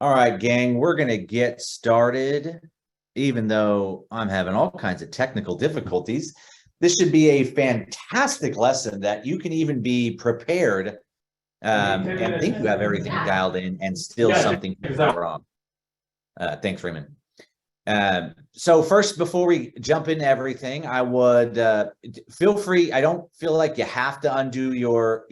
All right, gang, we're going to get started. Even though I'm having all kinds of technical difficulties, this should be a fantastic lesson that you can even be prepared and think you have everything dialed in and still something go wrong. Thanks, Raymond. So first, before we jump into everything, I would feel free. I don't feel like you have to undo your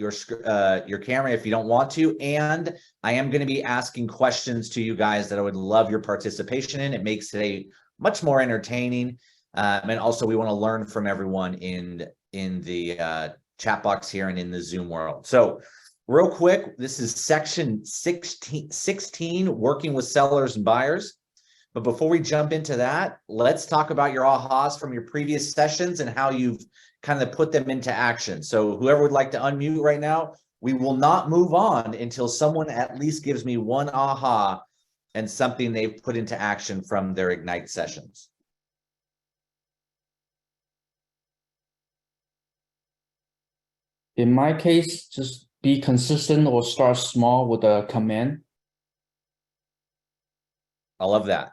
camera if you don't want to. And I am going to be asking questions to you guys that I would love your participation in. It makes today much more entertaining. And also, we want to learn from everyone in the chat box here and in the Zoom world. So real quick, this is section 16, working with sellers and buyers. But before we jump into that, let's talk about your ahas from your previous sessions and how you've kind of put them into action. So whoever would like to unmute right now, we will not move on until someone at least gives me one aha and something they've put into action from their Ignite sessions. In my case, just be consistent or start small with a command. I love that.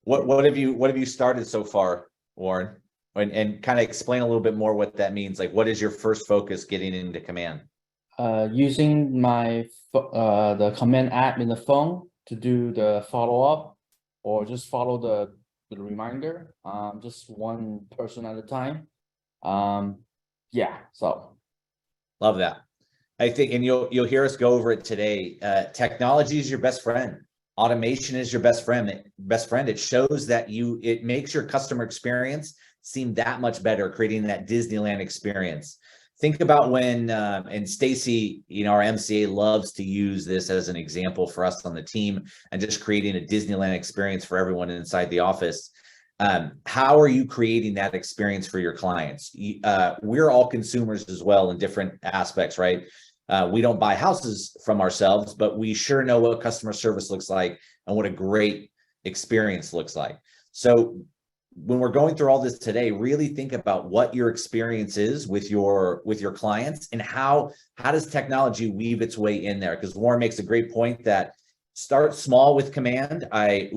What have you started so far, Warren? And kind of explain a little bit more what that means. Like, what is your first focus getting into command? Using my the command app in the phone to do the follow-up or just follow the reminder. Just one person at a time. Yeah, so Love that. I think, and you'll hear us go over it today. Technology is your best friend. Automation is your best friend. It shows that it makes your customer experience seem that much better, creating that Disneyland experience. Think about when, and Stacy, our MCA loves to use this as an example for us on the team and just creating a Disneyland experience for everyone inside the office. How are you creating that experience for your clients? We're all consumers as well in different aspects, right? We don't buy houses from ourselves, but we sure know what customer service looks like and what a great experience looks like. So when we're going through all this today, really think about what your experience is with your clients and how does technology weave its way in there? Because Warren makes a great point that start small with command. I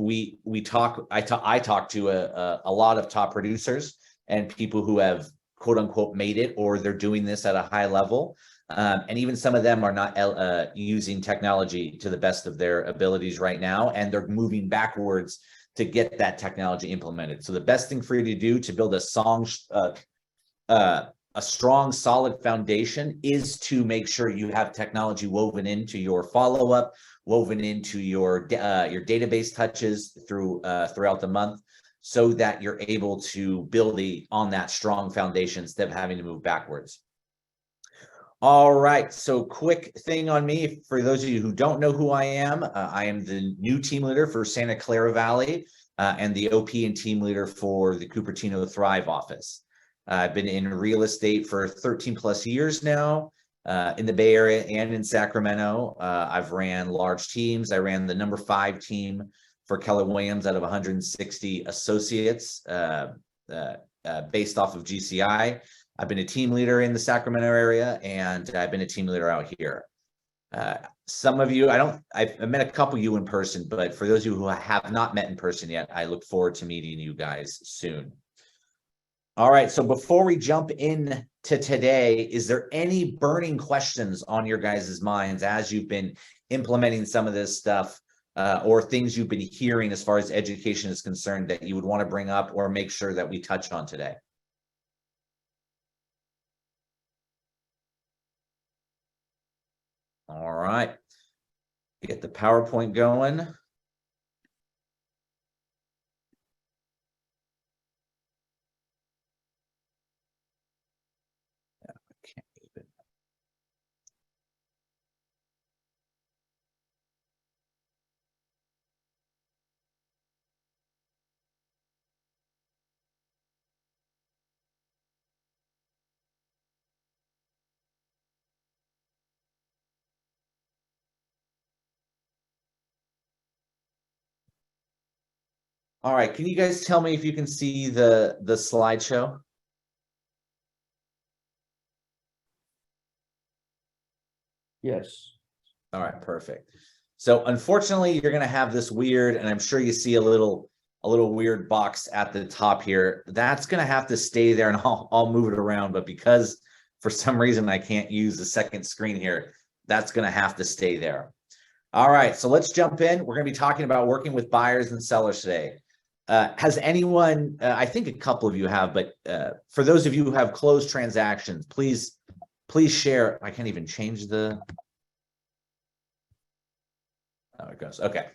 talk to a lot of top producers and people who have quote unquote made it, or they're doing this at a high level. And even some of them are not using technology to the best of their abilities right now, and they're moving backwards to get that technology implemented. So the best thing for you to do to build a strong, solid foundation is to make sure you have technology woven into your follow-up, woven into your database touches throughout the month, so that you're able to build on that strong foundation instead of having to move backwards. All right, so quick thing on me. For those of you who don't know who I am the new team leader for Santa Clara Valley and the OP and team leader for the Cupertino Thrive office. I've been in real estate for 13 plus years now in the Bay Area and in Sacramento. I've ran large teams. I ran the number 5 team for Keller Williams out of 160 associates based off of GCI. I've been a team leader in the Sacramento area, and I've been a team leader out here. Some of you, I've met a couple of you in person, but for those of you who I have not met in person yet, I look forward to meeting you guys soon. All right, so before we jump in to today, is there any burning questions on your guys' minds as you've been implementing some of this stuff or things you've been hearing as far as education is concerned that you would want to bring up or make sure that we touch on today? All right, get the PowerPoint going. All right, can you guys tell me if you can see the slideshow? yes. All right, perfect. So unfortunately, you're going to have this weird, and I'm sure you see a little weird box at the top here. That's going to have to stay there, and I'll move it around. But because for some reason I can't use the second screen here, that's going to have to stay there. All right, so let's jump in. We're going to be talking about working with buyers and sellers today. Has anyone, I think a couple of you have, but for those of you who have closed transactions, please share. I can't even change the, oh, it goes, okay.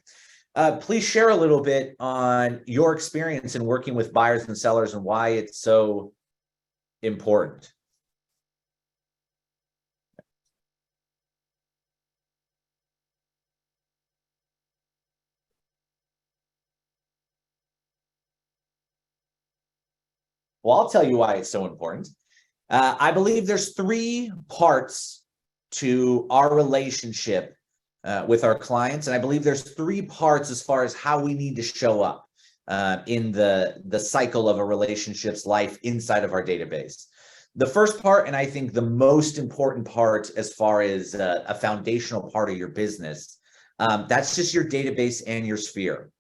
Please share a little bit on your experience in working with buyers and sellers and why it's so important. Well, I'll tell you why it's so important. I believe there's three parts to our relationship with our clients, and I believe there's three parts as far as how we need to show up in the cycle of a relationship's life inside of our database. The first part, and I think the most important part as far as a foundational part of your business, that's just your database and your sphere.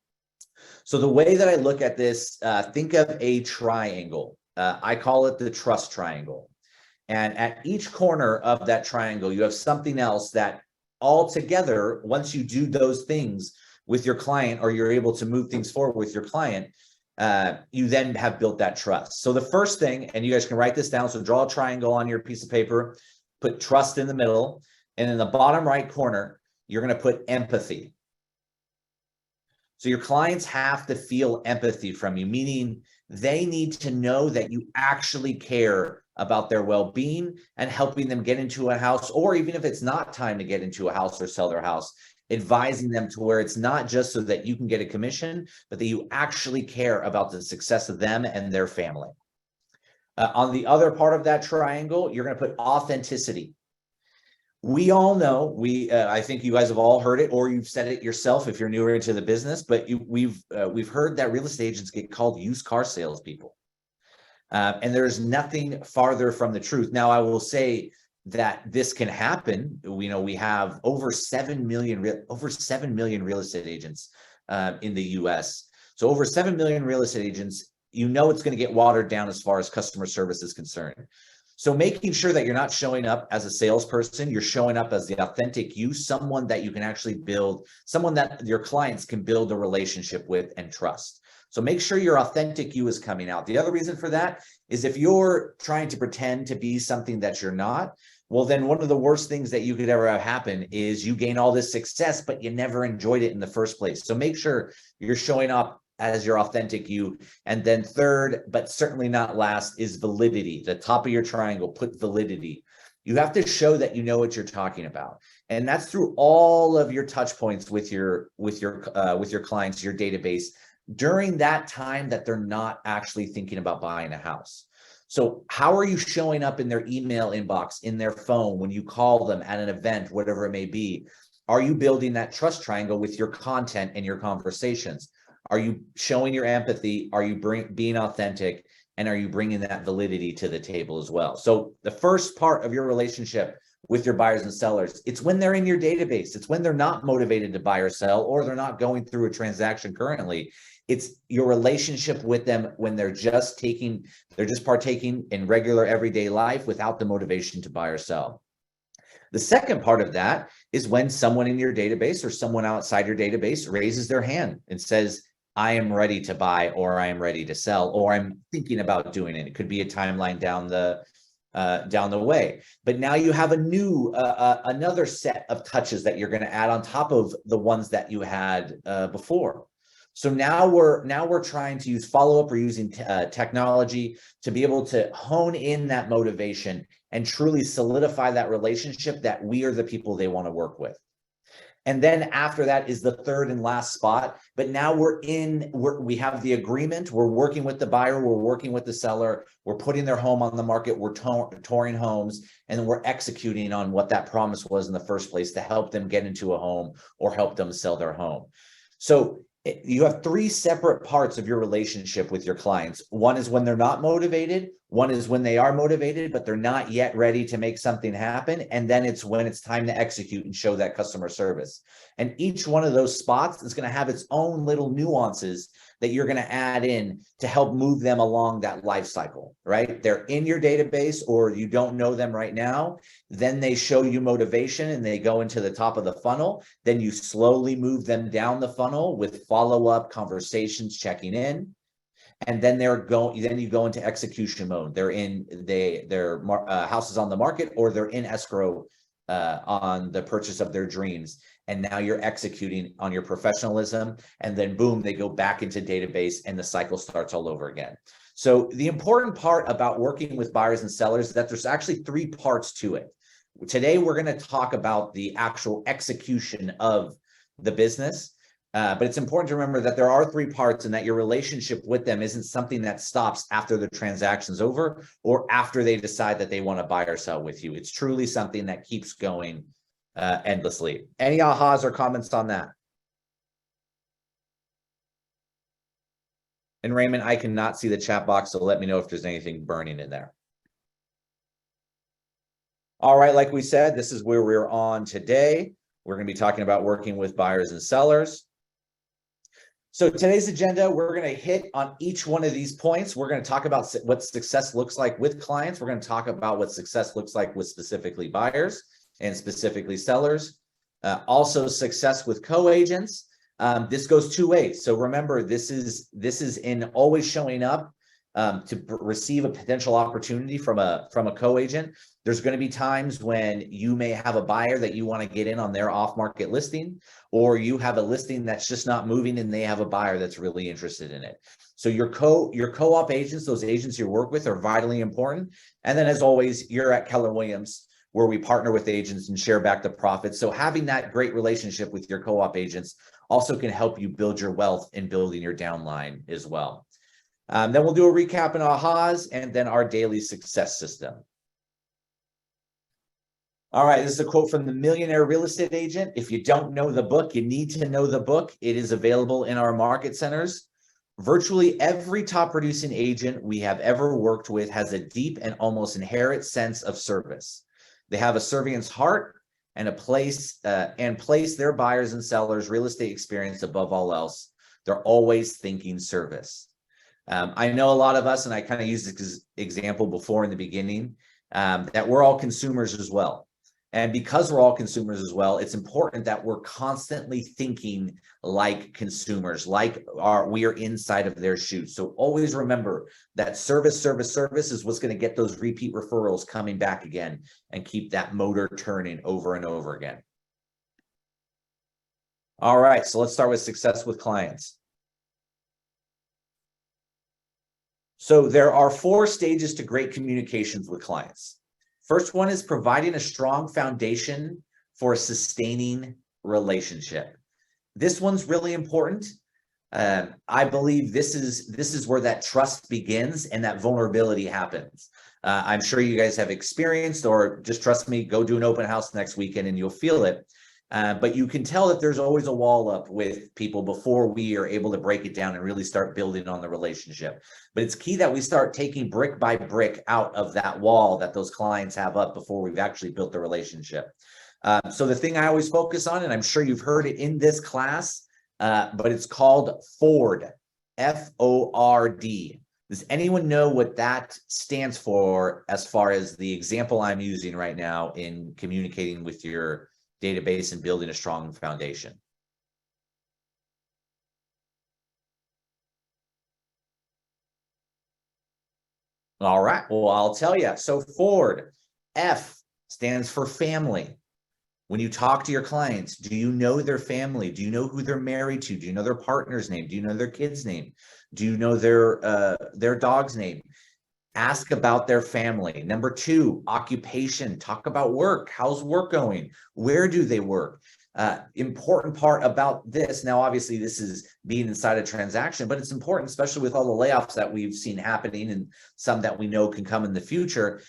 So the way that I look at this, think of a triangle. I call it the trust triangle. And at each corner of that triangle, you have something else that all together, once you do those things with your client, or you're able to move things forward with your client, you then have built that trust. So the first thing, and you guys can write this down, so draw a triangle on your piece of paper, put trust in the middle, and in the bottom right corner, you're going to put empathy. So your clients have to feel empathy from you, meaning they need to know that you actually care about their well-being and helping them get into a house, or even if it's not time to get into a house or sell their house, advising them to where it's not just so that you can get a commission, but that you actually care about the success of them and their family. On the other part of that triangle, you're going to put authenticity. We all know, I think you guys have all heard it, or you've said it yourself if you're newer into the business, but we've heard that real estate agents get called used car salespeople. And there's nothing farther from the truth. Now, I will say that this can happen. We have over 7 million real estate agents in the US. So over 7 million real estate agents, it's going to get watered down as far as customer service is concerned. So making sure that you're not showing up as a salesperson, you're showing up as the authentic you, someone that you can actually build, someone that your clients can build a relationship with and trust. So make sure your authentic you is coming out. The other reason for that is if you're trying to pretend to be something that you're not, well, then one of the worst things that you could ever have happen is you gain all this success, but you never enjoyed it in the first place. So make sure you're showing up as your authentic you. And then third, but certainly not last, is validity. The top of your triangle, put validity. You have to show that you know what you're talking about. And that's through all of your touch points with your clients, your database, during that time that they're not actually thinking about buying a house. So how are you showing up in their email inbox, in their phone, when you call them at an event, whatever it may be? Are you building that trust triangle with your content and your conversations? Are you showing your empathy? Are you being authentic? And are you bringing that validity to the table as well? So the first part of your relationship with your buyers and sellers, it's when they're in your database. It's when they're not motivated to buy or sell, or they're not going through a transaction currently. It's your relationship with them when they're just partaking in regular everyday life without the motivation to buy or sell. The second part of that is when someone in your database or someone outside your database raises their hand and says, I am ready to buy, or I am ready to sell, or I'm thinking about doing it. It could be a timeline down the way. But now you have another set of touches that you're going to add on top of the ones that you had before. So now we're trying to use follow-up or using technology to be able to hone in that motivation and truly solidify that relationship that we are the people they want to work with. And then after that is the third and last spot. But now we have the agreement. We're working with the buyer. We're working with the seller. We're putting their home on the market. We're touring homes, and then we're executing on what that promise was in the first place to help them get into a home or help them sell their home. So you have three separate parts of your relationship with your clients. One is when they're not motivated. One is when they are motivated, but they're not yet ready to make something happen. And then it's when it's time to execute and show that customer service. And each one of those spots is going to have its own little nuances that you're going to add in to help move them along that life cycle, right? They're in your database or you don't know them right now. Then they show you motivation and they go into the top of the funnel. Then you slowly move them down the funnel with follow-up conversations, checking in. And then then you go into execution mode. Their house is on the market or they're in escrow on the purchase of their dreams. And now you're executing on your professionalism, and then boom, they go back into database and the cycle starts all over again. So the important part about working with buyers and sellers is that there's actually 3 parts to it. Today, we're going to talk about the actual execution of the business. But it's important to remember that there are 3 parts and that your relationship with them isn't something that stops after the transaction's over or after they decide that they want to buy or sell with you. It's truly something that keeps going endlessly. Any ahas or comments on that? And Raymond, I cannot see the chat box, so let me know if there's anything burning in there. All right, like we said, this is where we're on today. We're going to be talking about working with buyers and sellers. So today's agenda, we're going to hit on each one of these points. We're going to talk about what success looks like with clients. We're going to talk about what success looks like with specifically buyers and specifically sellers. Also success with co-agents. This goes 2 ways. So remember, this is in always showing up to receive a potential opportunity from a co-agent. There's going to be times when you may have a buyer that you want to get in on their off-market listing, or you have a listing that's just not moving and they have a buyer that's really interested in it. So your co-op agents, those agents you work with, are vitally important. And then as always, you're at Keller Williams, where we partner with agents and share back the profits. So having that great relationship with your co-op agents also can help you build your wealth in building your downline as well. Then we'll do a recap and ahas, and then our daily success system. All right, this is a quote from the Millionaire Real Estate Agent. If you don't know the book, you need to know the book. It is available in our market centers. Virtually every top producing agent we have ever worked with has a deep and almost inherent sense of service. They have a servant's heart and place their buyers and sellers' real estate experience above all else. They're always thinking service. I know a lot of us, and I kind of used this example before in the beginning, that we're all consumers as well. And because we're all consumers as well, it's important that we're constantly thinking like consumers, like we are inside of their shoes. So always remember that service is what's going to get those repeat referrals coming back again and keep that motor turning over and over again. All right, so let's start with success with clients. So there are 4 stages to great communications with clients. First one is providing a strong foundation for a sustaining relationship. This one's really important. I believe this is where that trust begins and that vulnerability happens. I'm sure you guys have experienced, or just trust me, go do an open house next weekend and you'll feel it. But you can tell that there's always a wall up with people before we are able to break it down and really start building on the relationship. But it's key that we start taking brick by brick out of that wall that those clients have up before we've actually built the relationship. So the thing I always focus on, and I'm sure you've heard it in this class, but it's called FORD, F-O-R-D. Does anyone know what that stands for as far as the example I'm using right now in communicating with your database and building a strong foundation? All right, well, I'll tell you. So FORD, F stands for family. When you talk to your clients, do you know their family? Do you know who they're married to? Do you know their partner's name? Do you know their kid's name? Do you know their dog's name? Ask about their family. Number 2, occupation. Talk about work. How's work going? Where do they work? Important part about this, now obviously this is being inside a transaction, but it's important, especially with all the layoffs that we've seen happening and some that we know can come in the future.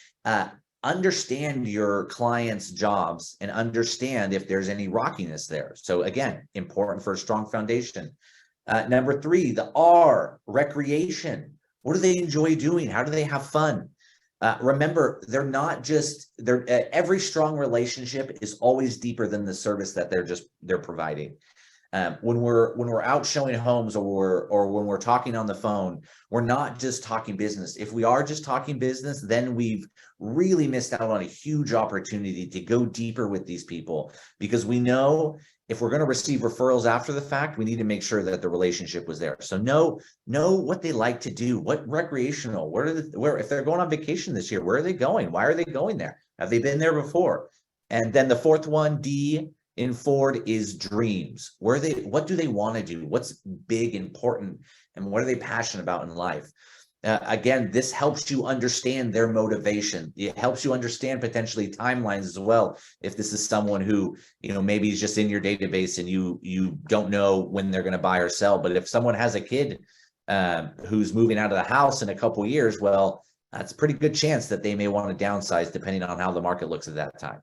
Understand your clients' jobs and understand if there's any rockiness there. So again, important for a strong foundation. Number 3, the R, recreation. What do they enjoy doing? How do they have fun? Remember, they're not just every strong relationship is always deeper than the service that they're providing. When we're out showing homes or when we're talking on the phone, we're not just talking business. If we are just talking business, then we've really missed out on a huge opportunity to go deeper with these people, because we know if we're going to receive referrals after the fact, we need to make sure that the relationship was there. So know what they like to do, what recreational, where if they're going on vacation this year, where are they going? Why are they going there? Have they been there before? And then the fourth one, D, in Ford, is dreams. What do they want to do? What's big, important, and what are they passionate about in life? Again, this helps you understand their motivation. It helps you understand potentially timelines as well. If this is someone who, maybe is just in your database and you don't know when they're going to buy or sell. But if someone has a kid who's moving out of the house in a couple of years, well, that's a pretty good chance that they may want to downsize depending on how the market looks at that time.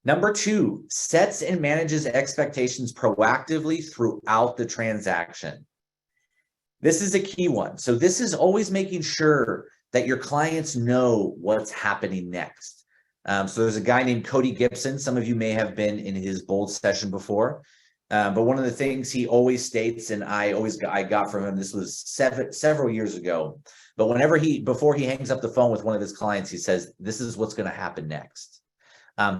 Number 2, sets and manages expectations proactively throughout the transaction. This is a key one. So this is always making sure that your clients know what's happening next. So there's a guy named Cody Gibson. Some of you may have been in his bold session before. But one of the things he always states, and I got from him, this was several years ago, but before he hangs up the phone with one of his clients, he says, this is what's going to happen next.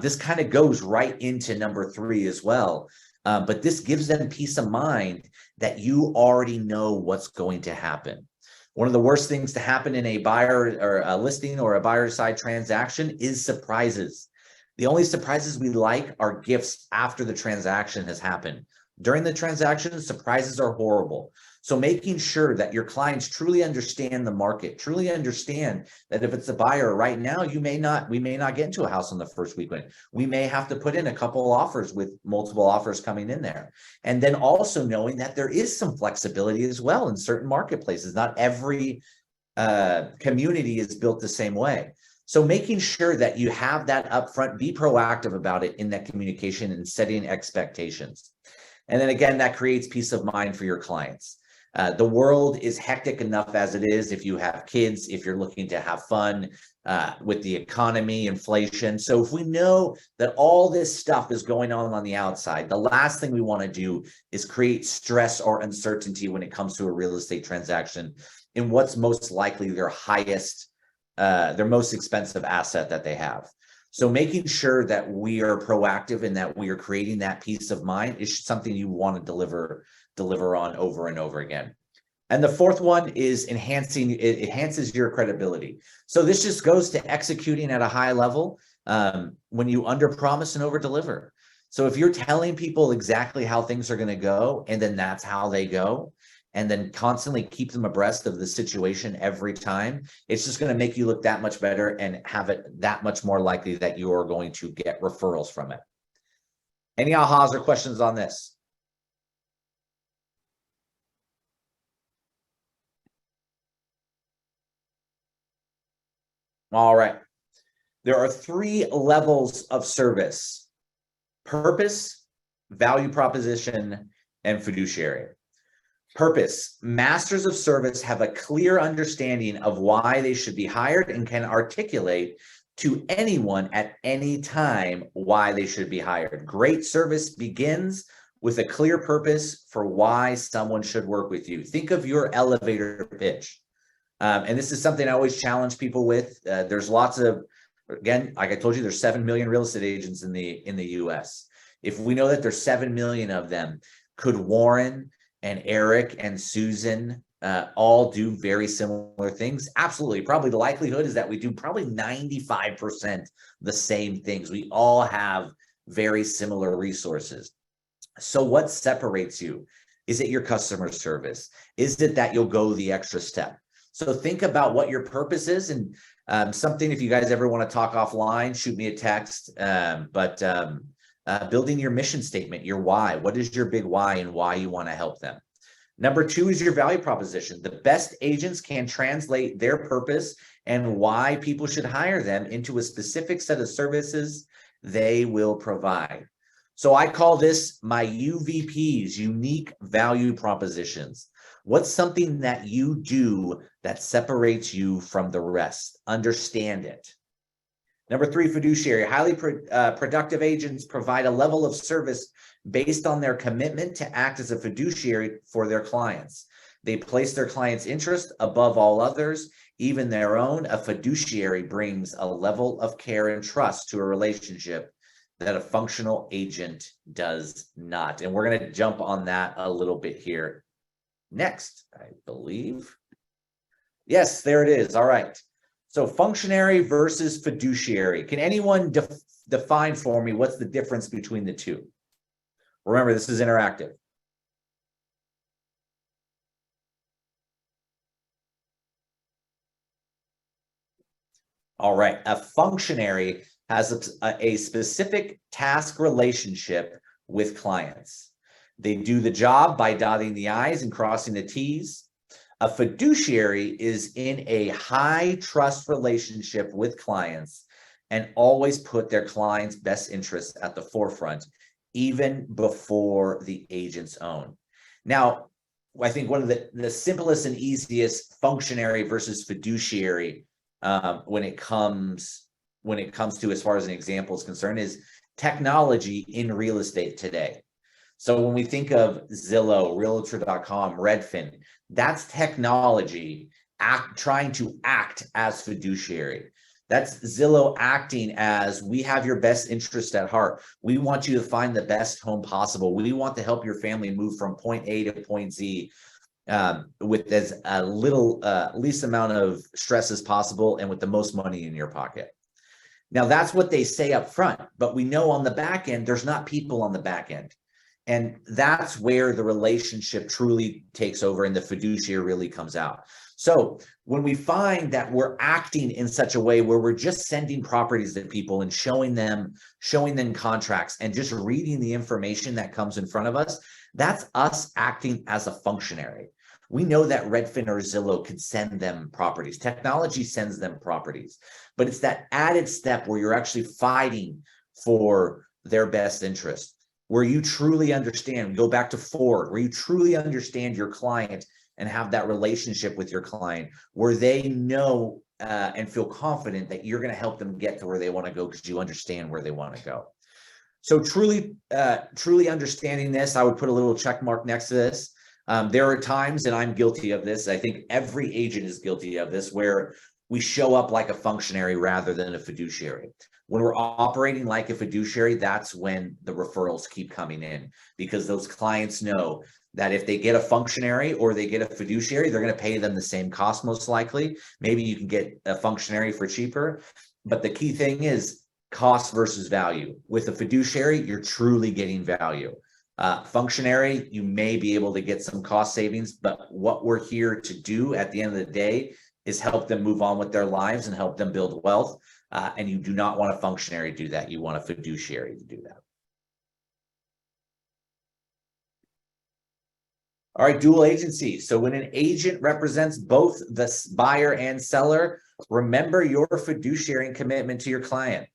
This kind of goes right into number 3 as well. But this gives them peace of mind that you already know what's going to happen. One of the worst things to happen in a buyer or a listing or a buyer side transaction is surprises. The only surprises we like are gifts after the transaction has happened. During the transaction, surprises are horrible. So making sure that your clients truly understand the market, truly understand that if it's a buyer right now, we may not get into a house on the first weekend. We may have to put in a couple of offers with multiple offers coming in there. And then also knowing that there is some flexibility as well in certain marketplaces. Not every community is built the same way. So making sure that you have that upfront, be proactive about it in that communication and setting expectations. And then again, that creates peace of mind for your clients. The world is hectic enough as it is if you have kids, if you're looking to have fun with the economy, inflation. So if we know that all this stuff is going on the outside, the last thing we want to do is create stress or uncertainty when it comes to a real estate transaction in what's most likely their most expensive asset that they have. So making sure that we are proactive and that we are creating that peace of mind is something you want to deliver on over and over again. And the fourth one is it enhances your credibility. So this just goes to executing at a high level when you under promise and over deliver. So if you're telling people exactly how things are going to go, and then that's how they go, and then constantly keep them abreast of the situation every time, it's just going to make you look that much better and have it that much more likely that you are going to get referrals from it. Any ahas or questions on this? All right. There are 3 levels of service: purpose, value proposition, and fiduciary. Purpose. Masters of service have a clear understanding of why they should be hired and can articulate to anyone at any time why they should be hired. Great service begins with a clear purpose for why someone should work with you. Think of your elevator pitch. And this is something I always challenge people with. There's lots of, again, like I told you, there's 7 million real estate agents in the US. If we know that there's 7 million of them, could Warren and Eric and Susan all do very similar things? Absolutely. Probably the likelihood is that we do probably 95% the same things. We all have very similar resources. So what separates you? Is it your customer service? Is it that you'll go the extra step? So think about what your purpose is, and something, if you guys ever want to talk offline, shoot me a text. Building your mission statement, your why. What is your big why and why you want to help them? Number 2 is your value proposition. The best agents can translate their purpose and why people should hire them into a specific set of services they will provide. So I call this my UVPs, unique value propositions. What's something that you do that separates you from the rest? Understand it. Number 3, fiduciary. Highly productive agents provide a level of service based on their commitment to act as a fiduciary for their clients. They place their clients' interest above all others, even their own. A fiduciary brings a level of care and trust to a relationship that a functional agent does not. And we're going to jump on that a little bit here next, I believe. Yes, there it is. All right. So functionary versus fiduciary. Can anyone define for me what's the difference between the two? Remember, this is interactive. All right. A functionary has a specific task relationship with clients. They do the job by dotting the I's and crossing the T's. A fiduciary is in a high trust relationship with clients and always put their clients' best interests at the forefront, even before the agent's own. Now, I think one of the simplest and easiest functionary versus fiduciary when it comes to, as far as an example is concerned, is technology in real estate today. So when we think of Zillow, Realtor.com, Redfin, that's technology trying to act as fiduciary. That's Zillow acting as, we have your best interest at heart. We want you to find the best home possible. We want to help your family move from point A to point Z with as least amount of stress as possible and with the most money in your pocket. Now, that's what they say up front, but we know on the back end, there's not people on the back end. And that's where the relationship truly takes over and the fiduciary really comes out. So when we find that we're acting in such a way where we're just sending properties to people and showing them contracts and just reading the information that comes in front of us, that's us acting as a functionary. We know that Redfin or Zillow can send them properties. Technology sends them properties, but it's that added step where you're actually fighting for their best interest, where you truly understand, go back to Ford, where you truly understand your client and have that relationship with your client, where they know and feel confident that you're going to help them get to where they want to go because you understand where they want to go. So truly understanding this, I would put a little check mark next to this. There are times, and I'm guilty of this, I think every agent is guilty of this, where we show up like a functionary rather than a fiduciary. When we're operating like a fiduciary, that's when the referrals keep coming in, because those clients know that if they get a functionary or they get a fiduciary, they're going to pay them the same cost most likely. Maybe you can get a functionary for cheaper, but the key thing is cost versus value. With a fiduciary, you're truly getting value. Functionary, you may be able to get some cost savings, but what we're here to do at the end of the day is help them move on with their lives and help them build wealth. And you do not want a functionary to do that. You want a fiduciary to do that. All right, dual agency. So when an agent represents both the buyer and seller, remember your fiduciary commitment to your client.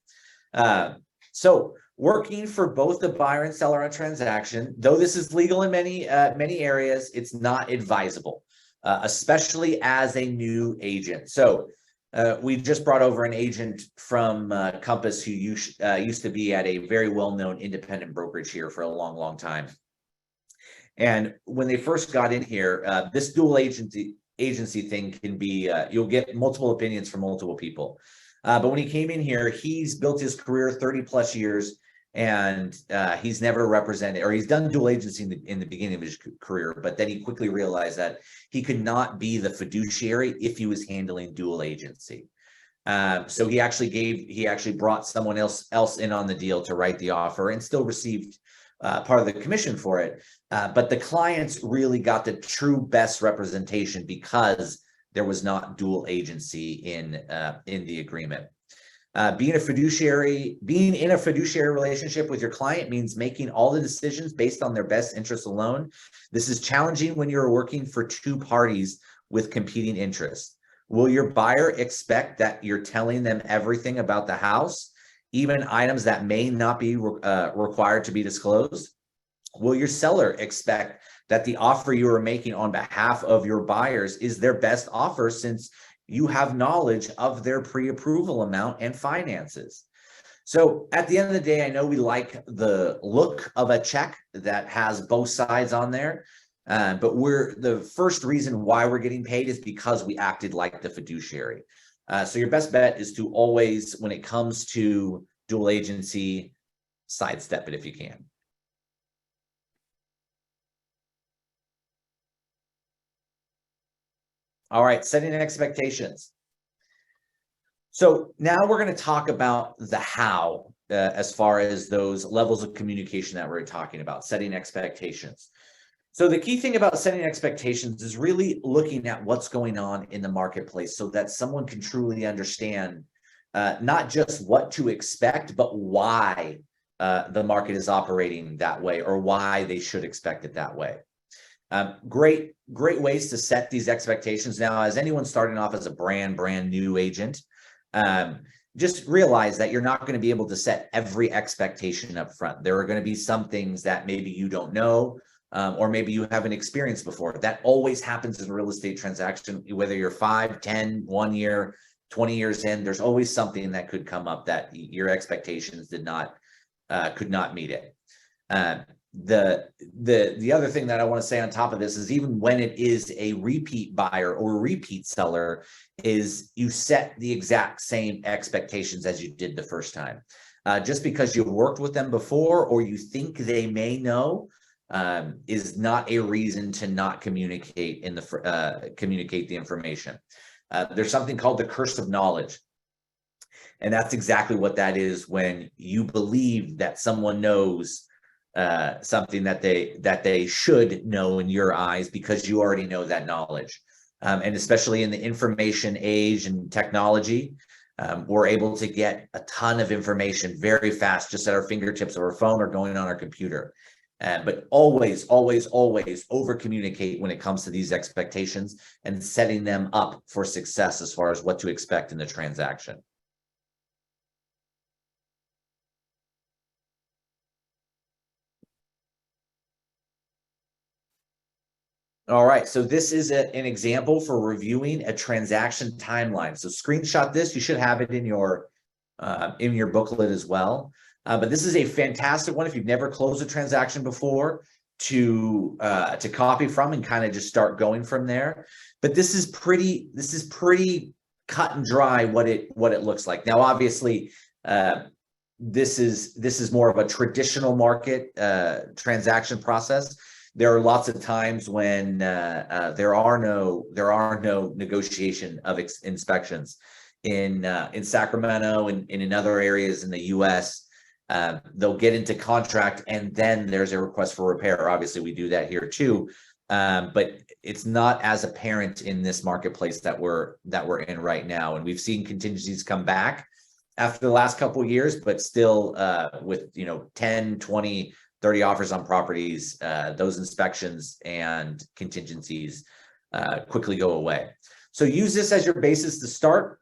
So working for both the buyer and seller on transaction, though this is legal in many areas, it's not advisable, especially as a new agent. So we just brought over an agent from Compass who used to be at a very well-known independent brokerage here for a long, long time. And when they first got in here, this dual agency thing can be, you'll get multiple opinions from multiple people. But when he came in here, he's built his career 30 plus years, and he's never represented, or he's done dual agency in the beginning of his career, but then he quickly realized that he could not be the fiduciary if he was handling dual agency. So he actually brought someone else in on the deal to write the offer and still received part of the commission for it. But the clients really got the true best representation because there was not dual agency in the agreement. Being in a fiduciary relationship with your client means making all the decisions based on their best interests alone. This is challenging when you're working for two parties with competing interests. Will your buyer expect that you're telling them everything about the house, even items that may not be required to be disclosed? Will your seller expect that the offer you are making on behalf of your buyers is their best offer, since you have knowledge of their pre-approval amount and finances. So at the end of the day, I know we like the look of a check that has both sides on there, but the first reason why we're getting paid is because we acted like the fiduciary. So your best bet is to always, when it comes to dual agency, sidestep it if you can. All right, setting expectations. So now we're going to talk about the how, as far as those levels of communication that we're talking about, setting expectations. So the key thing about setting expectations is really looking at what's going on in the marketplace so that someone can truly understand not just what to expect, but why the market is operating that way, or why they should expect it that way. Great ways to set these expectations. Now, as anyone starting off as a brand new agent, just realize that you're not going to be able to set every expectation up front. There are going to be some things that maybe you don't know, or maybe you haven't experienced before. That always happens in a real estate transaction, whether you're 5, 10, 1 year, 20 years in, there's always something that could come up that your expectations could not meet it. The other thing that I want to say on top of this is, even when it is a repeat buyer or repeat seller, is you set the exact same expectations as you did the first time. Just because you've worked with them before, or you think they may know, is not a reason to not communicate communicate the information. There's something called the curse of knowledge. And that's exactly what that is, when you believe that someone knows something that they should know in your eyes, because you already know that knowledge. And especially in the information age and technology, we're able to get a ton of information very fast, just at our fingertips of our phone or going on our computer. But always over communicate when it comes to these expectations, and setting them up for success as far as what to expect in the transaction. All right, so this is an example for reviewing a transaction timeline. So screenshot this. You should have it in your booklet as well. But this is a fantastic one if you've never closed a transaction before, to copy from and kind of just start going from there. But this is pretty cut and dry what it looks like. Now, obviously, this is more of a traditional market transaction process. There are lots of times when there are no negotiation of inspections in Sacramento and in other areas in the U.S. They'll get into contract, and then there's a request for repair. Obviously, we do that here too, but it's not as apparent in this marketplace that we're in right now. And we've seen contingencies come back after the last couple of years, but still with 10, 20, 30 offers on properties, those inspections and contingencies quickly go away. So use this as your basis to start.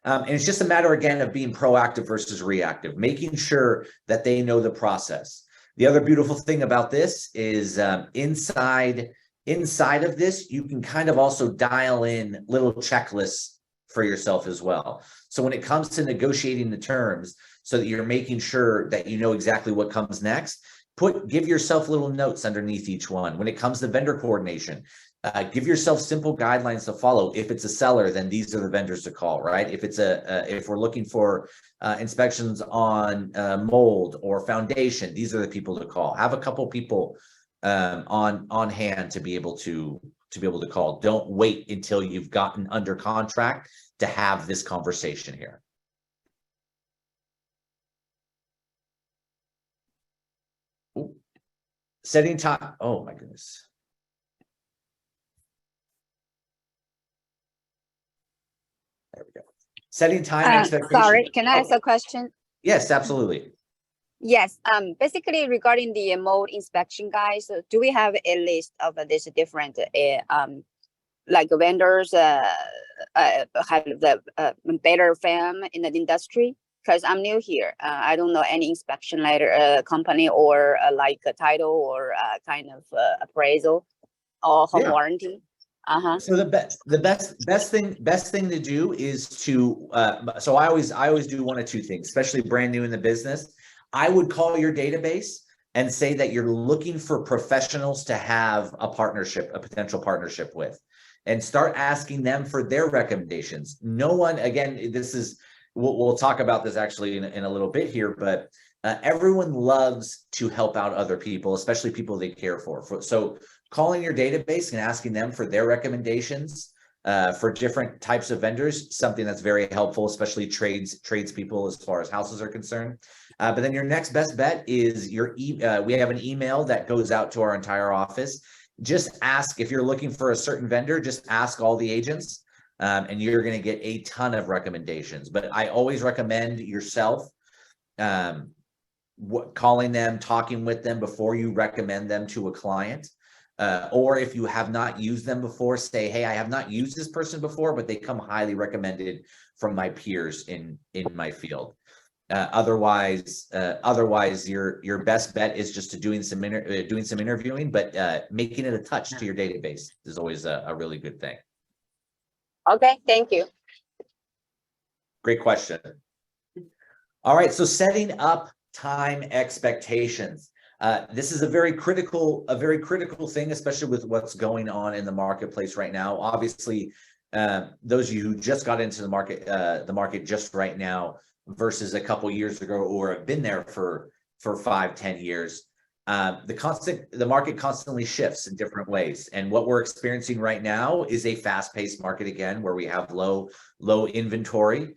And it's just a matter, again, of being proactive versus reactive, making sure that they know the process. The other beautiful thing about this is inside of this, you can kind of also dial in little checklists for yourself as well. So when it comes to negotiating the terms, so that you're making sure that you know exactly what comes next, give yourself little notes underneath each one. When it comes to vendor coordination, give yourself simple guidelines to follow. If it's a seller, then these are the vendors to call, right? If it's if we're looking for inspections on mold or foundation, these are the people to call. Have a couple people on hand to be able to call. Don't wait until you've gotten under contract to have this conversation here. Ooh. Setting time. Oh my goodness. There we go. Setting time expectations. Sorry, can I ask a question? Yes, absolutely. Yes. Basically, regarding the mold inspection, guys, do we have a list of these different like vendors have the better firm in the industry? because I'm new here. I don't know any inspection letter, company or like a title or kind of appraisal or home Yeah. warranty. So best thing to do is to so I always do one of two things, especially brand new in the business. I would call your database and say that you're looking for professionals to have a partnership, a potential partnership with, and start asking them for their recommendations. No one, again, this is, we'll talk about this actually in a little bit here, but everyone loves to help out other people, especially people they care for. So calling your database and asking them for their recommendations for different types of vendors, something that's very helpful, especially tradespeople as far as houses are concerned. But then your next best bet is we have an email that goes out to our entire office. Just ask, if you're looking for a certain vendor, just ask all the agents, and you're going to get a ton of recommendations. But I always recommend yourself calling them, talking with them before you recommend them to a client. Or if you have not used them before, say, hey, I have not used this person before, but they come highly recommended from my peers in my field. Otherwise, your best bet is just to doing some interviewing, but making it a touch to your database is always a really good thing. Okay, thank you. Great question. All right, so setting up time expectations. This is a very critical thing, especially with what's going on in the marketplace right now. Obviously, those of you who just got into the market just right now versus a couple years ago, or have been there for 5-10 years, the market constantly shifts in different ways. And what we're experiencing right now is a fast-paced market again, where we have low inventory.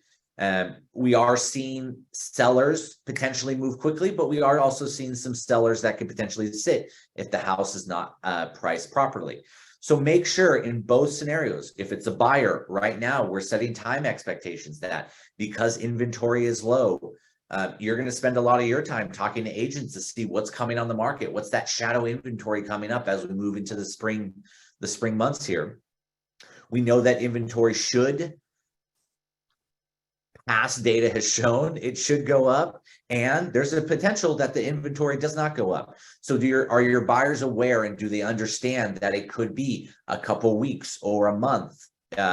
We are seeing sellers potentially move quickly, but we are also seeing some sellers that could potentially sit if the house is not priced properly. So make sure in both scenarios, if it's a buyer right now, we're setting time expectations that because inventory is low, you're going to spend a lot of your time talking to agents to see what's coming on the market. What's that shadow inventory coming up as we move into the spring months here? We know that inventory should, past data has shown, it should go up, and there's a potential that the inventory does not go up. So are your buyers aware, and do they understand that it could be a couple weeks or a month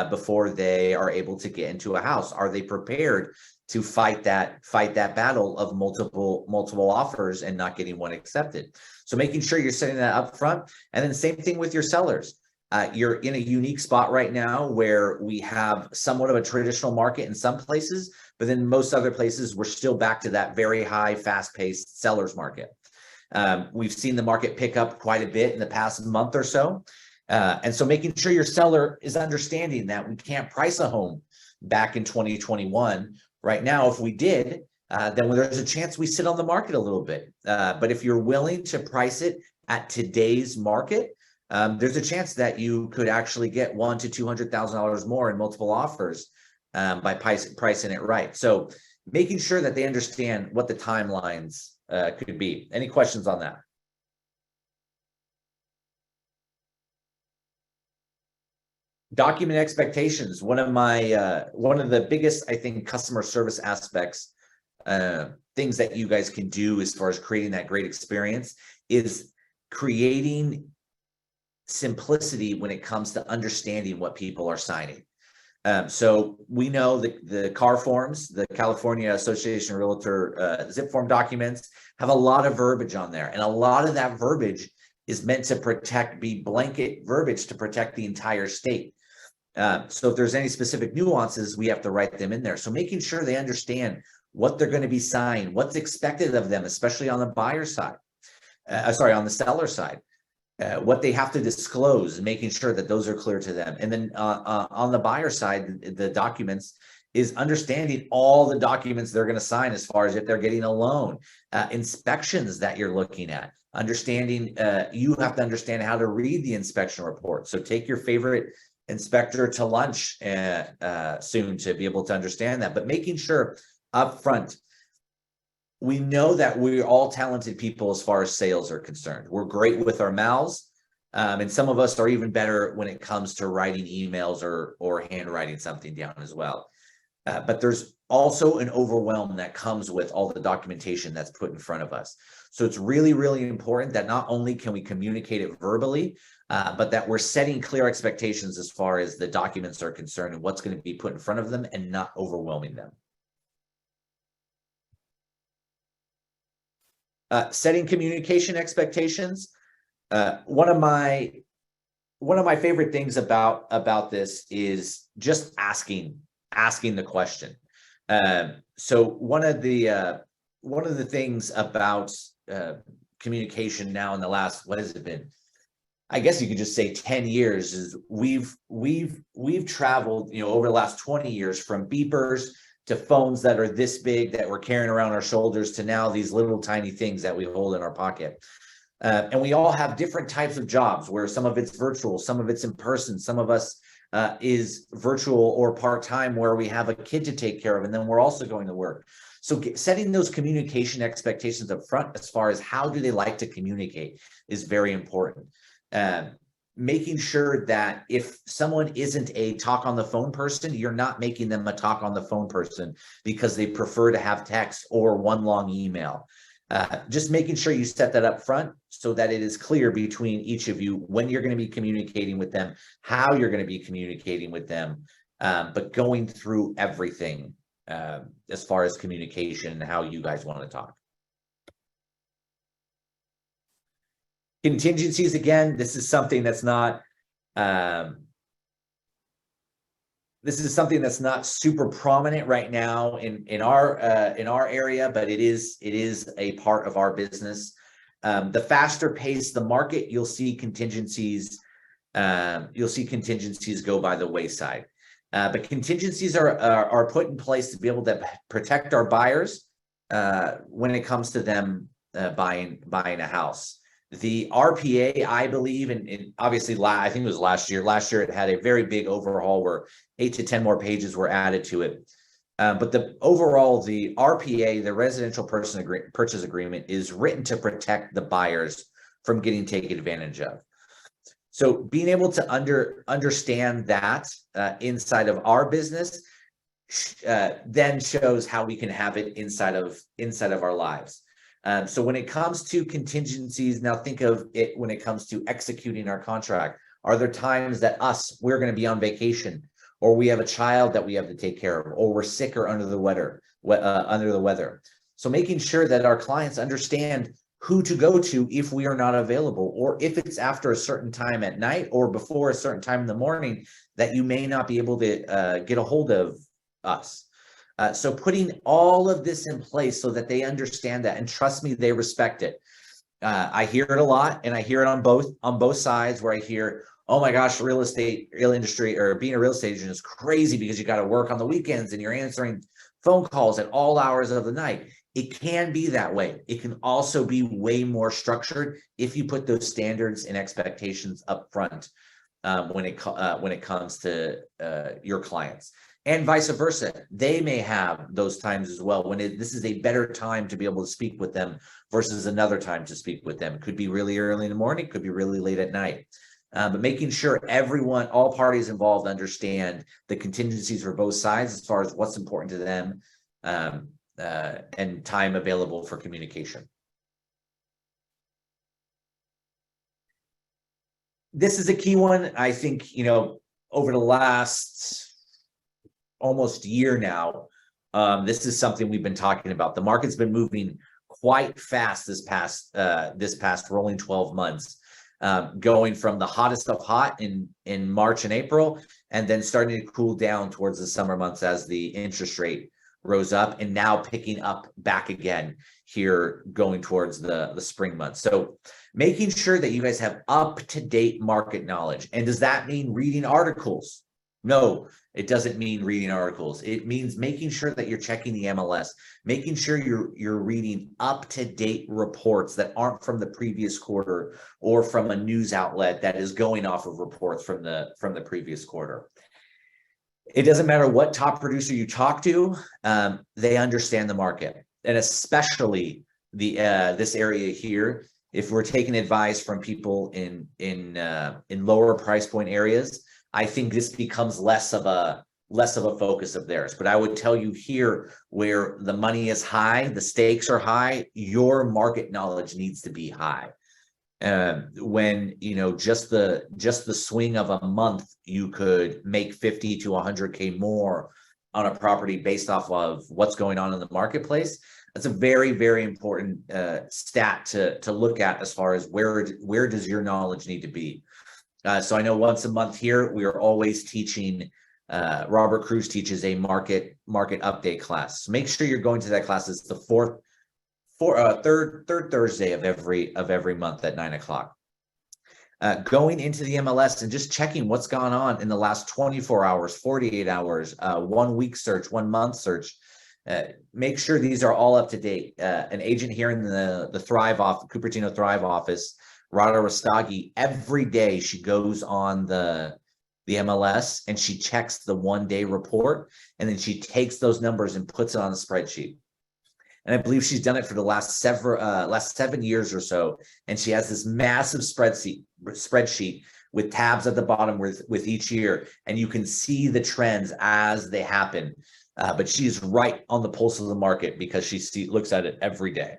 before they are able to get into a house? Are they prepared to fight that battle of multiple offers and not getting one accepted? So making sure you're setting that up front. And then same thing with your sellers. You're in a unique spot right now where we have somewhat of a traditional market in some places, but then most other places, we're still back to that very high, fast-paced sellers market. We've seen the market pick up quite a bit in the past month or so. And so making sure your seller is understanding that we can't price a home back in 2021. Right now, if we did, then there's a chance we sit on the market a little bit. But if you're willing to price it at today's market, there's a chance that you could actually get $100,000 to $200,000 more in multiple offers by pricing it right. So making sure that they understand what the timelines could be. Any questions on that? Document expectations. One of the biggest, I think, customer service aspects, things that you guys can do as far as creating that great experience is creating simplicity when it comes to understanding what people are signing. So we know the CAR forms, the California Association of Realtor zip form documents, have a lot of verbiage on there. And a lot of that verbiage is meant to be blanket verbiage to protect the entire state. So if there's any specific nuances, we have to write them in there. So making sure they understand what they're going to be signing, what's expected of them, especially on the buyer side, on the seller side. What they have to disclose and making sure that those are clear to them. And then on the buyer side, the documents is understanding all the documents they're going to sign as far as if they're getting a loan, inspections that you're looking at, understanding, you have to understand how to read the inspection report. So take your favorite inspector to lunch soon to be able to understand that, but making sure up front, we know that we're all talented people as far as sales are concerned. We're great with our mouths, and some of us are even better when it comes to writing emails or handwriting something down as well. But there's also an overwhelm that comes with all the documentation that's put in front of us. So it's really, really important that not only can we communicate it verbally, but that we're setting clear expectations as far as the documents are concerned and what's going to be put in front of them and not overwhelming them. Setting communication expectations. One of my favorite things about this is just asking the question. So one of the things about communication now in the last, what has it been? I guess you could just say 10 years is we've traveled, over the last 20 years from beepers to phones that are this big that we're carrying around our shoulders to now these little tiny things that we hold in our pocket. And we all have different types of jobs where some of it's virtual, some of it's in person, some of us is virtual or part-time where we have a kid to take care of and then we're also going to work. So setting those communication expectations up front as far as how do they like to communicate is very important. Making sure that if someone isn't a talk on the phone person, you're not making them a talk on the phone person because they prefer to have text or one long email. Just making sure you set that up front so that it is clear between each of you when you're going to be communicating with them, how you're going to be communicating with them, but going through everything as far as communication and how you guys want to talk. Contingencies, again, this is something that's not super prominent right now in our area, but it is a part of our business. The faster pace the market, you'll see contingencies go by the wayside. But contingencies are put in place to be able to protect our buyers when it comes to them buying a house. The RPA, I believe, and obviously, I think it was last year. Last year, it had a very big overhaul where 8 to 10 more pages were added to it. But the RPA, the residential purchase agreement, is written to protect the buyers from getting taken advantage of. So being able to understand that inside of our business then shows how we can have it inside of our lives. So when it comes to contingencies, now think of it when it comes to executing our contract. Are there times that we're going to be on vacation, or we have a child that we have to take care of, or we're sick or under the weather? So making sure that our clients understand who to go to if we are not available, or if it's after a certain time at night or before a certain time in the morning that you may not be able to get a hold of us. So putting all of this in place so that they understand that, and trust me, they respect it. I hear it a lot, and I hear it on both sides, where I hear, oh my gosh, real industry, or being a real estate agent is crazy because you got to work on the weekends and you're answering phone calls at all hours of the night. It can be that way. It can also be way more structured if you put those standards and expectations up front when it comes to your clients. And vice versa, they may have those times as well when this is a better time to be able to speak with them versus another time to speak with them. It could be really early in the morning, could be really late at night. But making sure all parties involved understand the contingencies for both sides as far as what's important to them and time available for communication. This is a key one. I think, over the last almost year now, this is something we've been talking about. The market's been moving quite fast this past rolling 12 months, going from the hottest of hot in March and April, and then starting to cool down towards the summer months as the interest rate rose up, and now picking up back again here going towards the spring months. So making sure that you guys have up-to-date market knowledge. And does that mean reading articles? No, it doesn't mean reading articles. It means making sure that you're checking the MLS, making sure you're reading up-to-date reports that aren't from the previous quarter or from a news outlet that is going off of reports from the previous quarter. It doesn't matter what top producer you talk to, they understand the market, and especially this area here. If we're taking advice from people in lower price point areas, I think this becomes less of a less of a focus of theirs. But I would tell you here, where the money is high, the stakes are high, your market knowledge needs to be high. When, you know, just the swing of a month, you could make 50 to 100K more on a property based off of what's going on in the marketplace. That's a very, very important stat to look at as far as where does your knowledge need to be. So I know once a month here, we are always teaching, Robert Cruz teaches a market update class. So make sure you're going to that class. It's the third Thursday of every month at 9 o'clock. Going into the MLS and just checking what's gone on in the last 24 hours, 48 hours, 1 week search, 1 month search. Make sure these are all up to date. An agent here in the Thrive office, Cupertino Thrive office, Rada Rastagi, every day she goes on the MLS and she checks the 1-day report, and then she takes those numbers and puts it on a spreadsheet. And I believe she's done it for the last 7 years or so. And she has this massive spreadsheet with tabs at the bottom with each year, and you can see the trends as they happen. But she's right on the pulse of the market because she looks at it every day.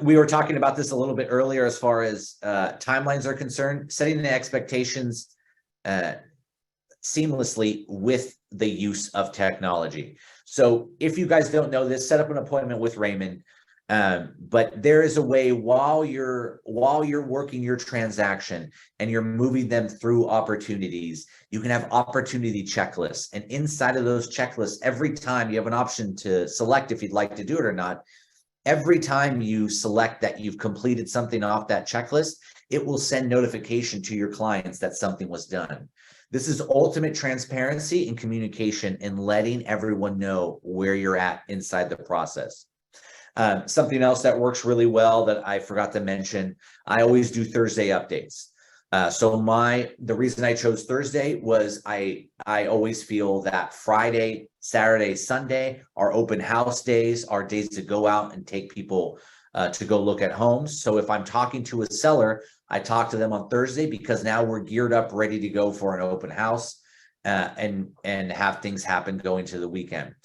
We were talking about this a little bit earlier as far as timelines are concerned, setting the expectations seamlessly with the use of technology. So if you guys don't know this, set up an appointment with Raymond. But there is a way while you're working your transaction and you're moving them through opportunities, you can have opportunity checklists. And inside of those checklists, every time you have an option to select if you'd like to do it or not. Every time you select that you've completed something off that checklist, it will send notification to your clients that something was done. This is ultimate transparency and communication and letting everyone know where you're at inside the process. Something else that works really well that I forgot to mention, I always do Thursday updates. So the reason I chose Thursday was I always feel that Friday, Saturday, Sunday are open house days, are days to go out and take people to go look at homes. So if I'm talking to a seller, I talk to them on Thursday because now we're geared up, ready to go for an open house and have things happen going to the weekend.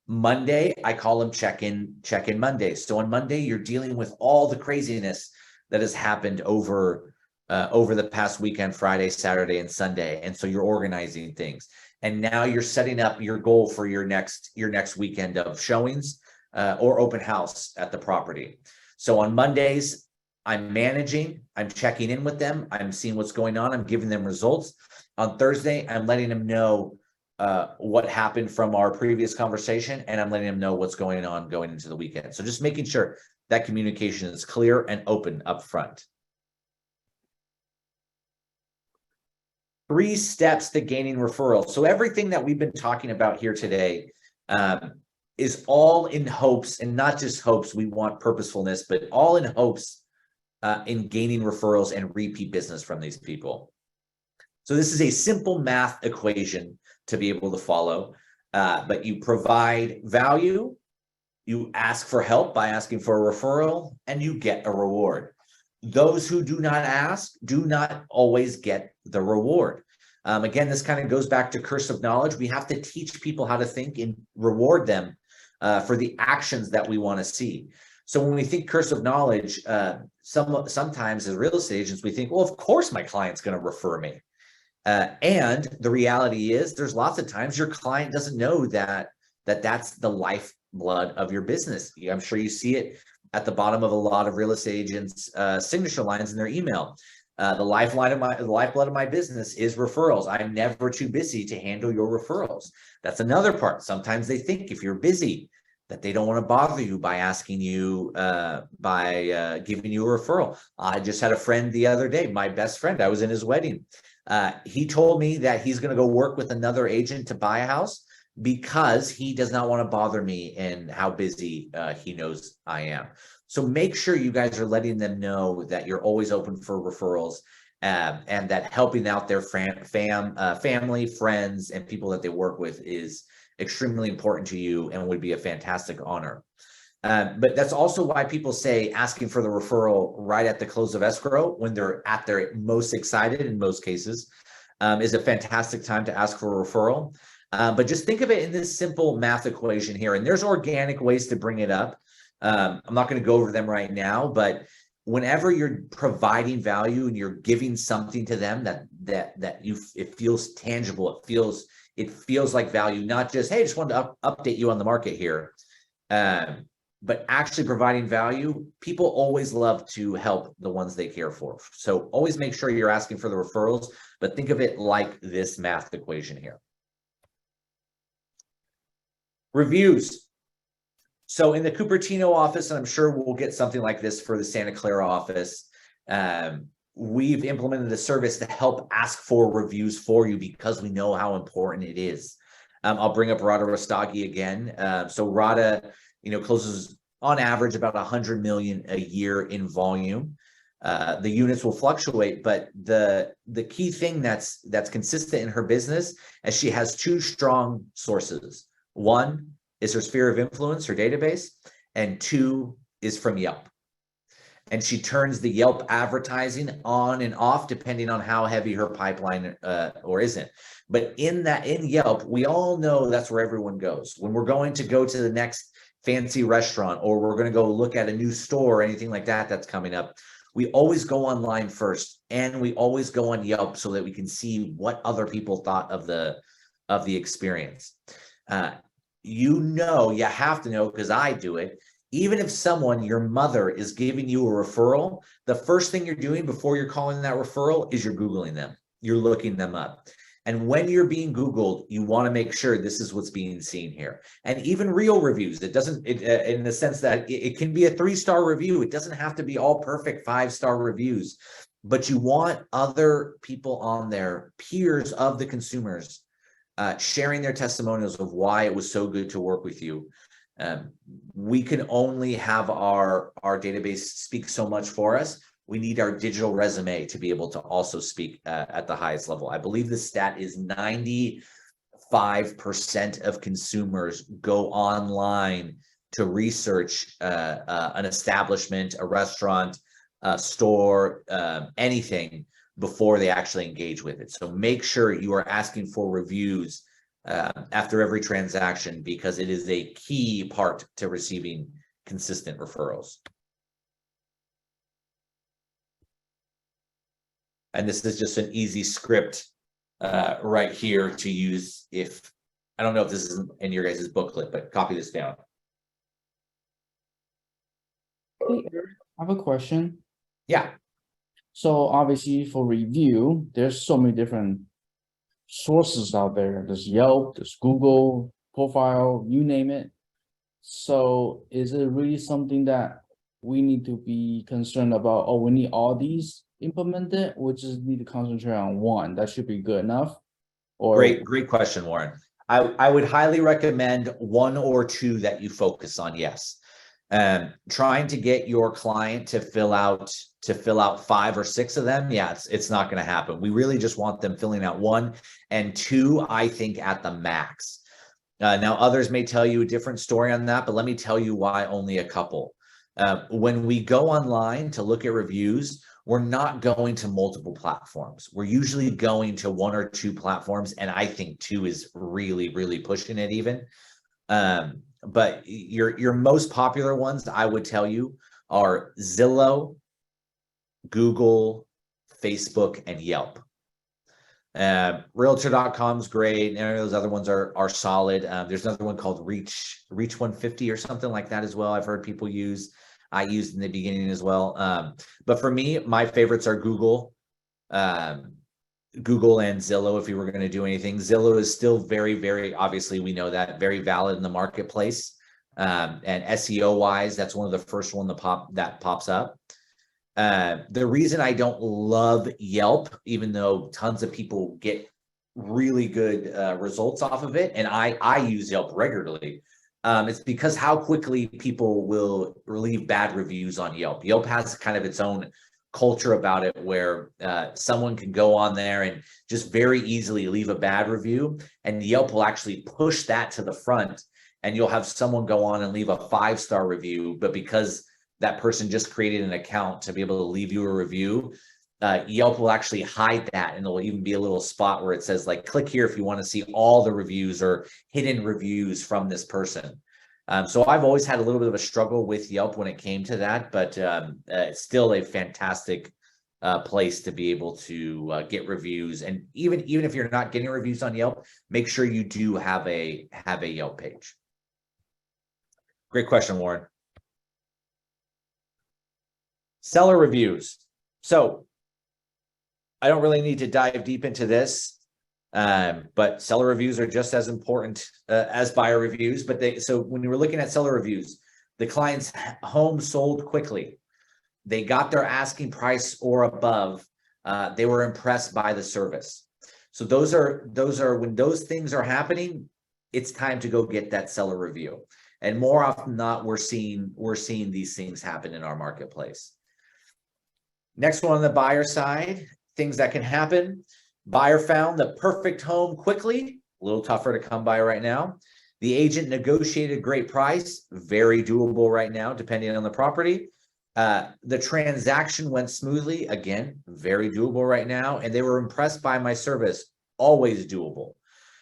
Monday, I call them check-in Mondays. So on Monday, you're dealing with all the craziness that has happened over the past weekend, Friday, Saturday, and Sunday. And so you're organizing things. And now you're setting up your goal for your next weekend of showings or open house at the property. So on Mondays, I'm managing, I'm checking in with them, I'm seeing what's going on, I'm giving them results. On Thursday, I'm letting them know what happened from our previous conversation, and I'm letting them know what's going on going into the weekend. So just making sure that communication is clear and open up front. 3 steps to gaining referrals. So everything that we've been talking about here today is all in hopes, and not just hopes, we want purposefulness, but all in hopes in gaining referrals and repeat business from these people. So this is a simple math equation to be able to follow, but you provide value, you ask for help by asking for a referral, and you get a reward. Those who do not ask do not always get the reward. Again, this kind of goes back to curse of knowledge. We have to teach people how to think and reward them for the actions that we want to see. So when we think curse of knowledge, sometimes as real estate agents, we think, well, of course my client's going to refer me. And the reality is there's lots of times your client doesn't know that's the lifeblood of your business. I'm sure you see it at the bottom of a lot of real estate agents' signature lines in their email. The lifeblood of my business is referrals. I'm never too busy to handle your referrals. That's another part. Sometimes they think if you're busy, that they don't want to bother you by asking you, giving you a referral. I just had a friend the other day, my best friend, I was in his wedding. He told me that he's going to go work with another agent to buy a house because he does not want to bother me and how busy he knows I am. So make sure you guys are letting them know that you're always open for referrals and that helping out their family, friends, and people that they work with is extremely important to you and would be a fantastic honor. But that's also why people say asking for the referral right at the close of escrow when they're at their most excited in most cases, is a fantastic time to ask for a referral. But just think of it in this simple math equation here. And there's organic ways to bring it up. I'm not going to go over them right now, but whenever you're providing value and you're giving something to them it feels tangible, it feels like value, not just, hey, I just wanted to update you on the market here. But actually providing value, people always love to help the ones they care for. So always make sure you're asking for the referrals, but think of it like this math equation here. Reviews. So in the Cupertino office, and I'm sure we'll get something like this for the Santa Clara office, we've implemented a service to help ask for reviews for you because we know how important it is. I'll bring up Rada Rostagi again. So Rada, closes on average about 100 million a year in volume. The units will fluctuate, but the key thing that's consistent in her business is she has two strong sources. One is her sphere of influence, her database, and two is from Yelp. And she turns the Yelp advertising on and off depending on how heavy her pipeline or isn't. But in Yelp, we all know that's where everyone goes. When we're going to go to the next fancy restaurant, or we're going to go look at a new store or anything like that that's coming up, we always go online first, and we always go on Yelp so that we can see what other people thought of the experience. You have to know, because I do it. Even if someone, your mother, is giving you a referral, the first thing you're doing before you're calling that referral is you're Googling them. You're looking them up. And when you're being Googled, you want to make sure this is what's being seen here. And even real reviews, in the sense that it can be a 3-star review. It doesn't have to be all perfect 5-star reviews, but you want other people on there, peers of the consumers, sharing their testimonials of why it was so good to work with you. We can only have our database speak so much for us. We need our digital resume to be able to also speak at the highest level. I believe the stat is 95% of consumers go online to research an establishment, a restaurant, a store, anything before they actually engage with it. So make sure you are asking for reviews after every transaction, because it is a key part to receiving consistent referrals. And this is just an easy script right here to use. If I don't know if this is in your guys' booklet, but copy this down. Hey, Eric, I have a question. Yeah. So obviously for review, there's so many different sources out there. There's Yelp, there's Google, profile, you name it. So is it really something that we need to be concerned about? Oh, we need all these implemented? We just need to concentrate on one. That should be good enough. Or Great question, Warren. I would highly recommend one or two that you focus on. Yes. Trying to get your client to fill out 5 or 6 of them, yeah, it's not going to happen. We really just want them filling out 1 and 2, I think, at the max. Now, others may tell you a different story on that, but let me tell you why only a couple. When we go online to look at reviews, we're not going to multiple platforms. We're usually going to 1 or 2 platforms, and I think 2 is really, really pushing it even. But your most popular ones, I would tell you, are Zillow, Google, Facebook, and Yelp. Realtor.com is great. And those other ones are solid. There's another one called Reach 150 or something like that as well. I've heard people use. I used in the beginning as well. But for me, my favorites are Google, Google and Zillow. If you were going to do anything, Zillow is still very, very, obviously we know that, very valid in the marketplace. And SEO wise, that's one of the first one that pops up. The reason I don't love Yelp, even though tons of people get really good results off of it, and I use Yelp regularly, it's because how quickly people will leave bad reviews on Yelp. Yelp has kind of its own culture about it, where someone can go on there and just very easily leave a bad review, and Yelp will actually push that to the front, and you'll have someone go on and leave a 5-star review, but because that person just created an account to be able to leave you a review, Yelp will actually hide that, and there'll even be a little spot where it says like, click here if you want to see all the reviews or hidden reviews from this person. So I've always had a little bit of a struggle with Yelp when it came to that, but it's still a fantastic place to be able to get reviews. And even if you're not getting reviews on Yelp, make sure you do have a Yelp page. Great question, Warren. Seller reviews. So I don't really need to dive deep into this, but seller reviews are just as important as buyer reviews. But so when you were looking at seller reviews, the client's home sold quickly. They got their asking price or above. They were impressed by the service. So those are when those things are happening, it's time to go get that seller review. And more often than not, we're seeing these things happen in our marketplace. Next one on the buyer side, things that can happen. Buyer found the perfect home quickly, a little tougher to come by right now. The agent negotiated a great price, very doable right now, depending on the property. The transaction went smoothly, again, very doable right now. And they were impressed by my service, always doable.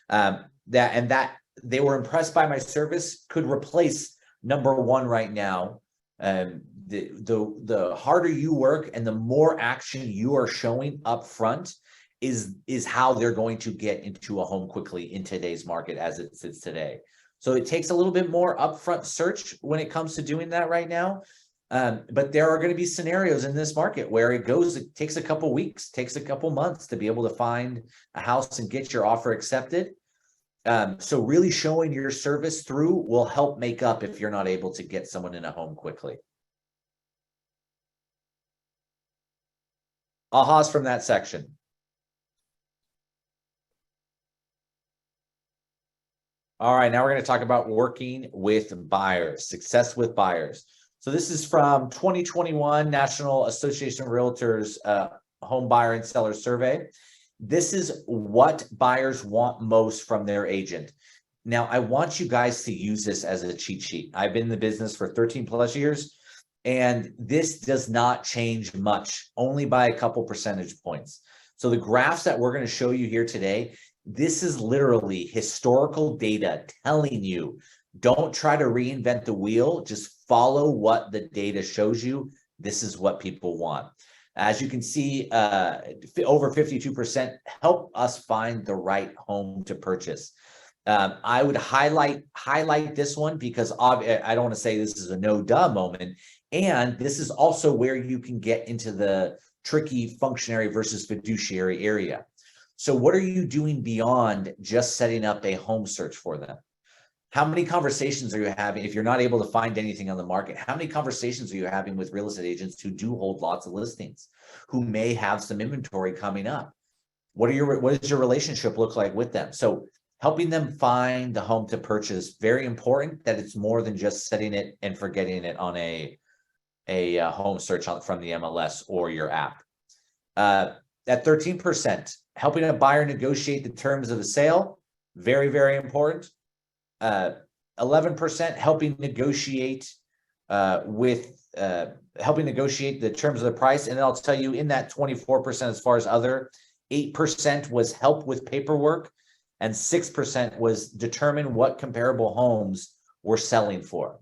That they were impressed by my service could replace number one right now. The harder you work and the more action you are showing up front is how they're going to get into a home quickly in today's market as it sits today. So it takes a little bit more upfront search when it comes to doing that right now. But there are going to be scenarios in this market where it takes a couple weeks, takes a couple months to be able to find a house and get your offer accepted. So really showing your service through will help make up if you're not able to get someone in a home quickly. Ahas from that section. All right, now we're going to talk about working with buyers, success with buyers. So this is from 2021 National Association of Realtors Home Buyer and Seller Survey. This is what buyers want most from their agent. Now, I want you guys to use this as a cheat sheet. I've been in the business for 13 plus years, and this does not change much, only by a couple percentage points. So the graphs that we're going to show you here today, this is literally historical data telling you, don't try to reinvent the wheel, just follow what the data shows you. This is what people want. As you can see, over 52% help us find the right home to purchase. I would highlight this one because I don't want to say this is a no-duh moment. And this is also where you can get into the tricky functionary versus fiduciary area. So what are you doing beyond just setting up a home search for them? How many conversations are you having if you're not able to find anything on the market? How many conversations are you having with real estate agents who do hold lots of listings, who may have some inventory coming up? What does your relationship look like with them? So helping them find the home to purchase, very important that it's more than just setting it and forgetting it on a home search from the MLS or your app. At 13%, helping a buyer negotiate the terms of the sale, very, very important. 11% helping negotiate helping negotiate the terms of the price. And then I'll tell you in that 24% as far as other, 8% was help with paperwork and 6% was determine what comparable homes we're selling for.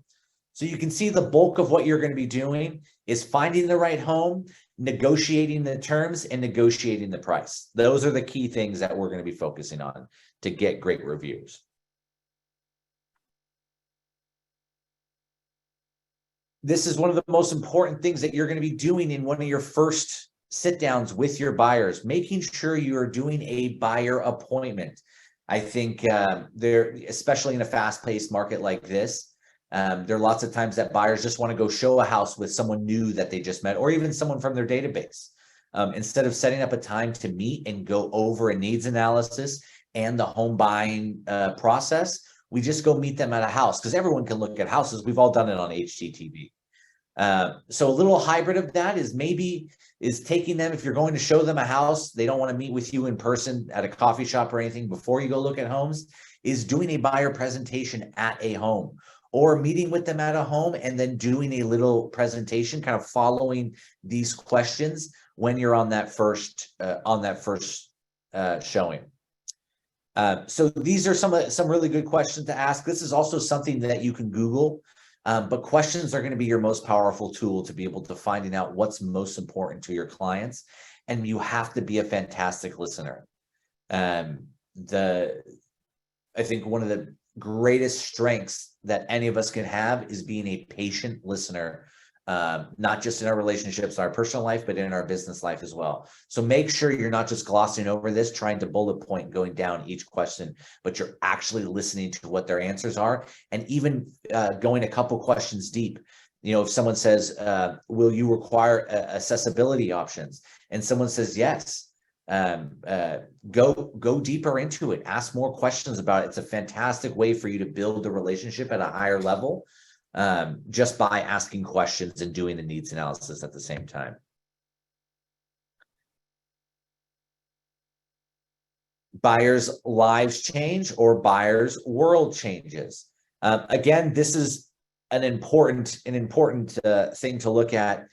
So you can see the bulk of what you're going to be doing is finding the right home, negotiating the terms, and negotiating the price. Those are the key things that we're going to be focusing on to get great reviews. This is one of the most important things that you're going to be doing in one of your first sit downs with your buyers, making sure you are doing a buyer appointment. I think especially in a fast-paced market like this, there are lots of times that buyers just want to go show a house with someone new that they just met, or even someone from their database. Instead of setting up a time to meet and go over a needs analysis and the home buying process, we just go meet them at a house because everyone can look at houses. We've all done it on HGTV. So a little hybrid of that is taking them, if you're going to show them a house, they don't want to meet with you in person at a coffee shop or anything before you go look at homes, is doing a buyer presentation at a home or meeting with them at a home and then doing a little presentation, kind of following these questions when you're on that first showing. So these are some really good questions to ask. This is also something that you can Google, but questions are going to be your most powerful tool to be able to finding out what's most important to your clients. And you have to be a fantastic listener. I think one of the greatest strengths that any of us can have is being a patient listener, not just in our relationships, our personal life, but in our business life as well. So make sure you're not just glossing over this, trying to bullet point going down each question, but you're actually listening to what their answers are, and even going a couple questions deep. You know, if someone says, will you require accessibility options? And someone says, yes. Go deeper into it. Ask more questions about it. It's a fantastic way for you to build a relationship at a higher level, just by asking questions and doing the needs analysis at the same time. Buyers' lives change or buyers' world changes. Again, this is an important thing to look at.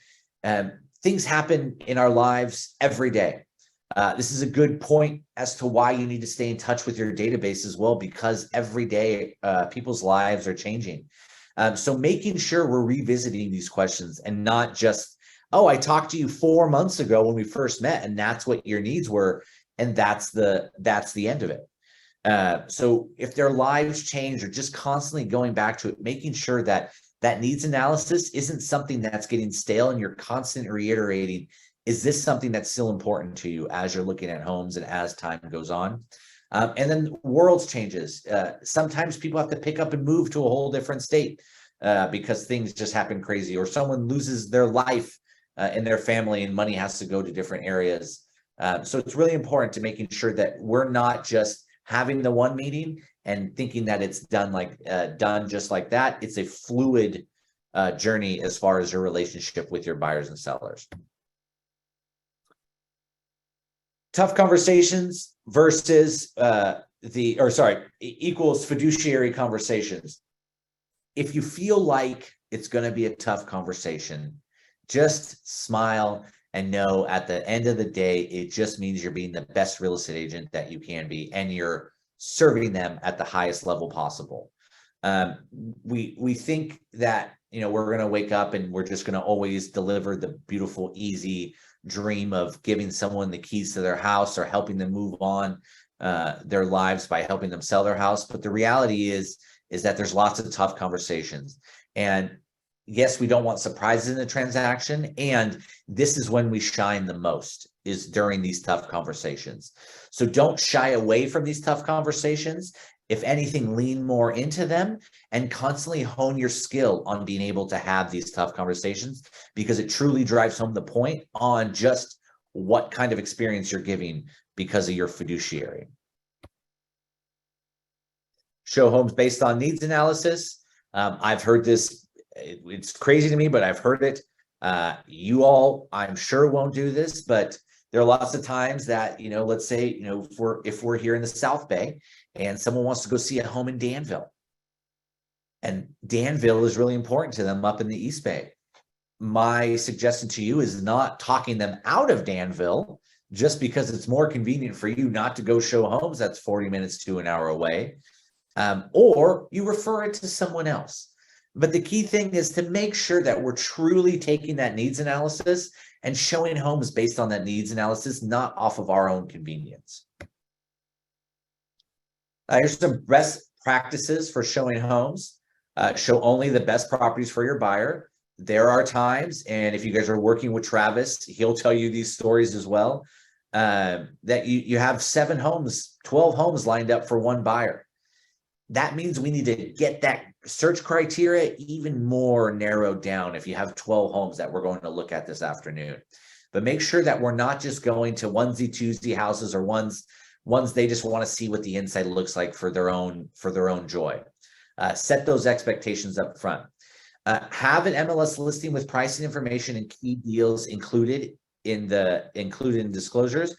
Things happen in our lives every day. This is a good point as to why you need to stay in touch with your database as well, because every day people's lives are changing. So making sure we're revisiting these questions and not just, oh, I talked to you 4 months ago when we first met, and that's what your needs were, and that's the end of it. So if their lives change, or just constantly going back to it, making sure that that needs analysis isn't something that's getting stale, and you're constantly reiterating, is this something that's still important to you as you're looking at homes and as time goes on? And then worlds changes. Sometimes people have to pick up and move to a whole different state because things just happen crazy, or someone loses their life in their family and money has to go to different areas. So it's really important to making sure that we're not just having the one meeting and thinking that it's done just like that. It's a fluid journey as far as your relationship with your buyers and sellers. Tough conversations versus equals fiduciary conversations. If you feel like it's going to be a tough conversation, just smile and know at the end of the day, it just means you're being the best real estate agent that you can be, and you're serving them at the highest level possible. We think that, you know, we're going to wake up and we're just going to always deliver the beautiful, easy dream of giving someone the keys to their house or helping them move on their lives by helping them sell their house. But the reality is that there's lots of tough conversations. And yes, we don't want surprises in the transaction. And this is when we shine the most, is during these tough conversations. So don't shy away from these tough conversations. If anything, lean more into them and constantly hone your skill on being able to have these tough conversations, because it truly drives home the point on just what kind of experience you're giving because of your fiduciary. Show homes based on needs analysis. I've heard this. It's crazy to me, but I've heard it. You all, I'm sure, won't do this, but there are lots of times that, you know, let's say, you know, if we're here in the South Bay and someone wants to go see a home in Danville, and Danville is really important to them up in the East Bay. My suggestion to you is not talking them out of Danville just because it's more convenient for you not to go show homes that's 40 minutes to an hour away, or you refer it to someone else. But the key thing is to make sure that we're truly taking that needs analysis and showing homes based on that needs analysis, not off of our own convenience. Here's some best practices for showing homes. Show only the best properties for your buyer. There are times, and if you guys are working with Travis, he'll tell you these stories as well, that you have 7 homes, 12 homes lined up for one buyer. That means we need to get that search criteria even more narrowed down if you have 12 homes that we're going to look at this afternoon. But make sure that we're not just going to onesie twosie houses or ones they just want to see what the inside looks like for their own joy. Set those expectations up front. Have an MLS listing with pricing information and key deals included in disclosures.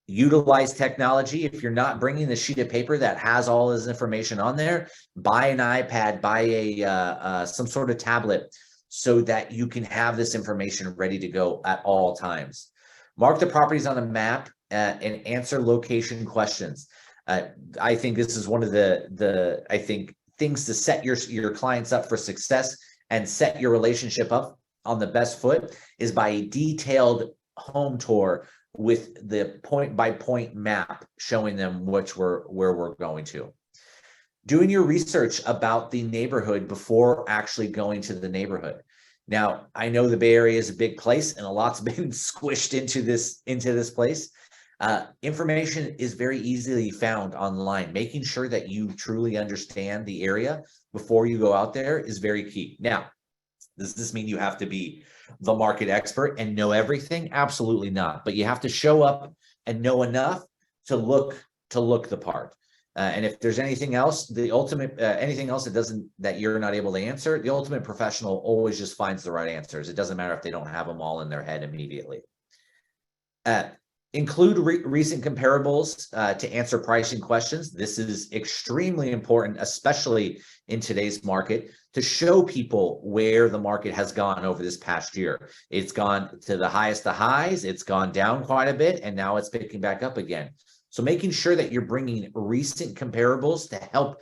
Utilize technology. If you're not bringing the sheet of paper that has all this information on there, buy an iPad, buy some sort of tablet so that you can have this information ready to go at all times. Mark the properties on a map and answer location questions. I think this is one of the I think things to set your clients up for success and set your relationship up on the best foot is by a detailed home tour with the point by point map showing them where we're going to. Doing your research about the neighborhood before actually going to the neighborhood. Now, I know the Bay Area is a big place and a lot's been squished into this place. Information is very easily found online. Making sure that you truly understand the area before you go out there is very key. Now, does this mean you have to be the market expert and know everything? Absolutely not. But you have to show up and know enough to look the part. And if there's anything else, the ultimate anything else that you're not able to answer, the ultimate professional always just finds the right answers. It doesn't matter if they don't have them all in their head immediately. Include recent comparables to answer pricing questions. This is extremely important, especially in today's market, to show people where the market has gone over this past year. It's gone to the highest of highs, it's gone down quite a bit, and now it's picking back up again. So making sure that you're bringing recent comparables to help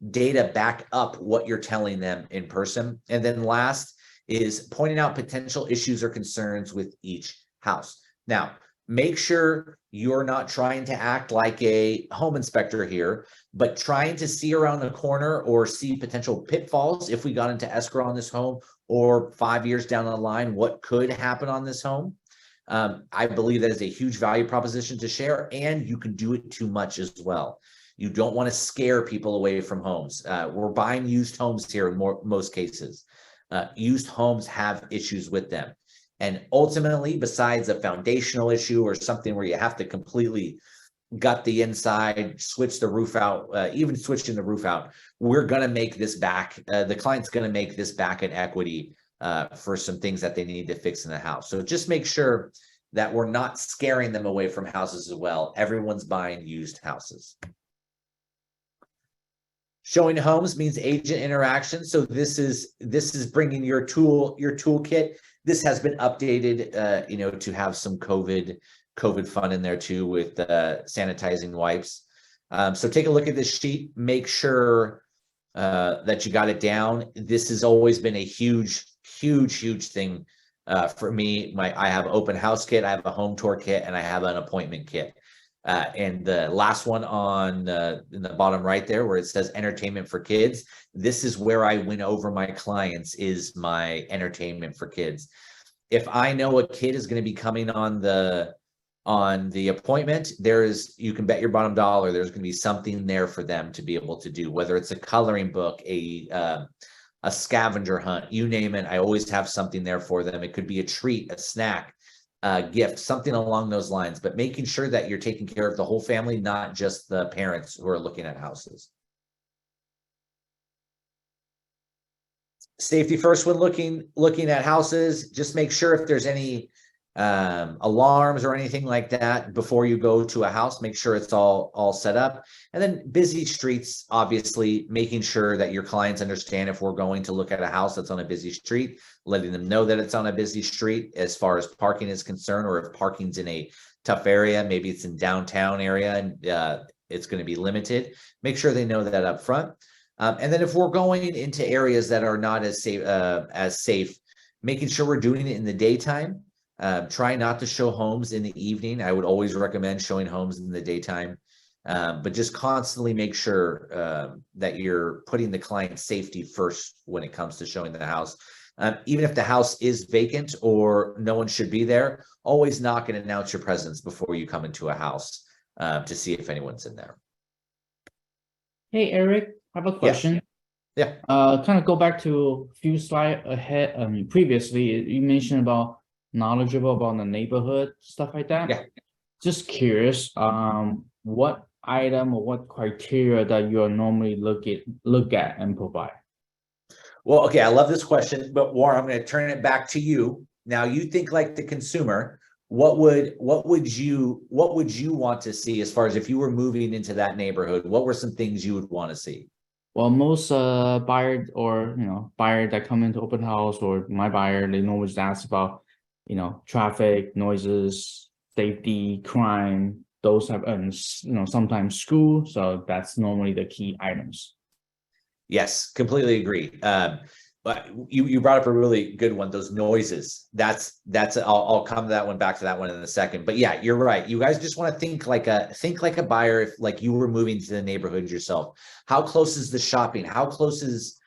data back up what you're telling them in person. And then last is pointing out potential issues or concerns with each house. Now, make sure you're not trying to act like a home inspector here, but trying to see around the corner or see potential pitfalls if we got into escrow on this home, or 5 years down the line, what could happen on this home. I believe that is a huge value proposition to share, and you can do it too much as well. You don't want to scare people away from homes. We're buying used homes here in most cases. Used homes have issues with them. And ultimately, besides a foundational issue or something where you have to completely gut the inside, switch the roof out, even switching the roof out, we're going to make this back. The client's going to make this back in equity for some things that they need to fix in the house. So just make sure that we're not scaring them away from houses as well. Everyone's buying used houses. Showing homes means agent interaction. So this is bringing your toolkit. This has been updated, to have some COVID fun in there too, with sanitizing wipes. So take a look at this sheet. Make sure that you got it down. This has always been a huge thing for me. I have open house kit, I have a home tour kit, and I have an appointment kit. And the last one on in the bottom right there, where it says entertainment for kids, this is where I win over my clients, is my entertainment for kids. If I know a kid is going to be coming on the appointment, you can bet your bottom dollar there's going to be something there for them to be able to do, whether it's a coloring book, a scavenger hunt, you name it. I always have something there for them. It could be a treat, a snack, gift, something along those lines, but making sure that you're taking care of the whole family, not just the parents who are looking at houses. Safety first when looking at houses. Just make sure if there's any alarms or anything like that before you go to a house, make sure it's all set up. And then busy streets, obviously making sure that your clients understand if we're going to look at a house that's on a busy street, letting them know that it's on a busy street as far as parking is concerned, or if parking's in a tough area, maybe it's in downtown area and it's going to be limited, make sure they know that up front. And then if we're going into areas that are not as safe, making sure we're doing it in the daytime. Try not to show homes in the evening. I would always recommend showing homes in the daytime, but just constantly make sure that you're putting the client's safety first when it comes to showing the house. Even if the house is vacant or no one should be there, always knock and announce your presence before you come into a house to see if anyone's in there. Hey, Eric, I have a question. Yeah. Kind of go back to a few slides ahead. Previously, you mentioned about knowledgeable about the neighborhood, stuff like that. Yeah. Just curious, what item or what criteria that you are normally look at and provide? Well, okay, I love this question, but Warren, I'm going to turn it back to you. Now, you think like the consumer. What would you want to see as far as if you were moving into that neighborhood? What were some things you would want to see? Well, most buyer that come into open house, or my buyer, they always ask about traffic, noises, safety, crime, those have, and sometimes school. So that's normally the key items. Yes, completely agree. But you brought up a really good one. Those noises. That's I'll come to that one, back to that one in a second. But yeah, you're right. You guys just want to think like a buyer, if like you were moving to the neighborhood yourself. How close is the shopping? How close is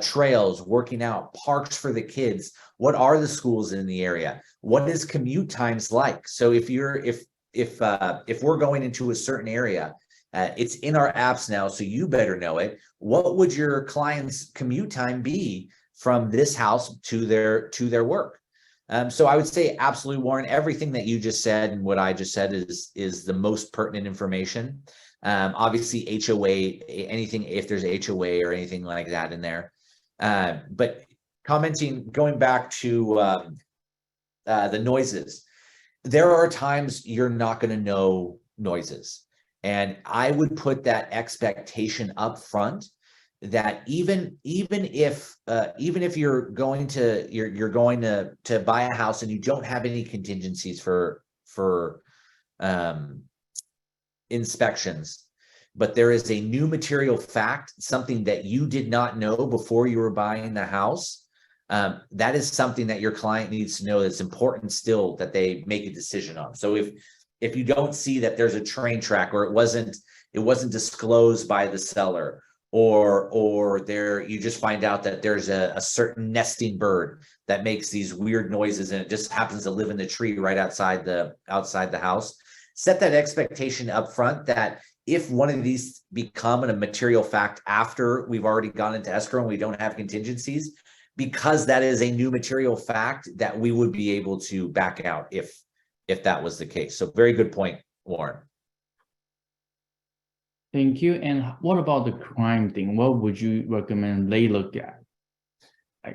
trails, working out, parks for the kids? What are the schools in the area? What is commute times like? So if we're going into a certain area, it's in our apps now, so you better know it. What would your client's commute time be from this house to their work? So I would say absolutely, Warren, everything that you just said and what I just said is the most pertinent information. Obviously HOA, anything, if there's HOA or anything like that in there. But going back to the noises, there are times you're not going to know noises. And I would put that expectation up front that even if you're going to buy a house and you don't have any contingencies for inspections, but there is a new material fact, something that you did not know before you were buying the house, that is something that your client needs to know. That's important still that they make a decision on. So if you don't see that there's a train track, or it wasn't disclosed by the seller, or you just find out that there's a certain nesting bird that makes these weird noises and it just happens to live in the tree right outside the house, set that expectation up front that if one of these become a material fact after we've already gone into escrow and we don't have contingencies, because that is a new material fact, that we would be able to back out if that was the case. So very good point, Warren. Thank you. And what about the crime thing? What would you recommend they look at?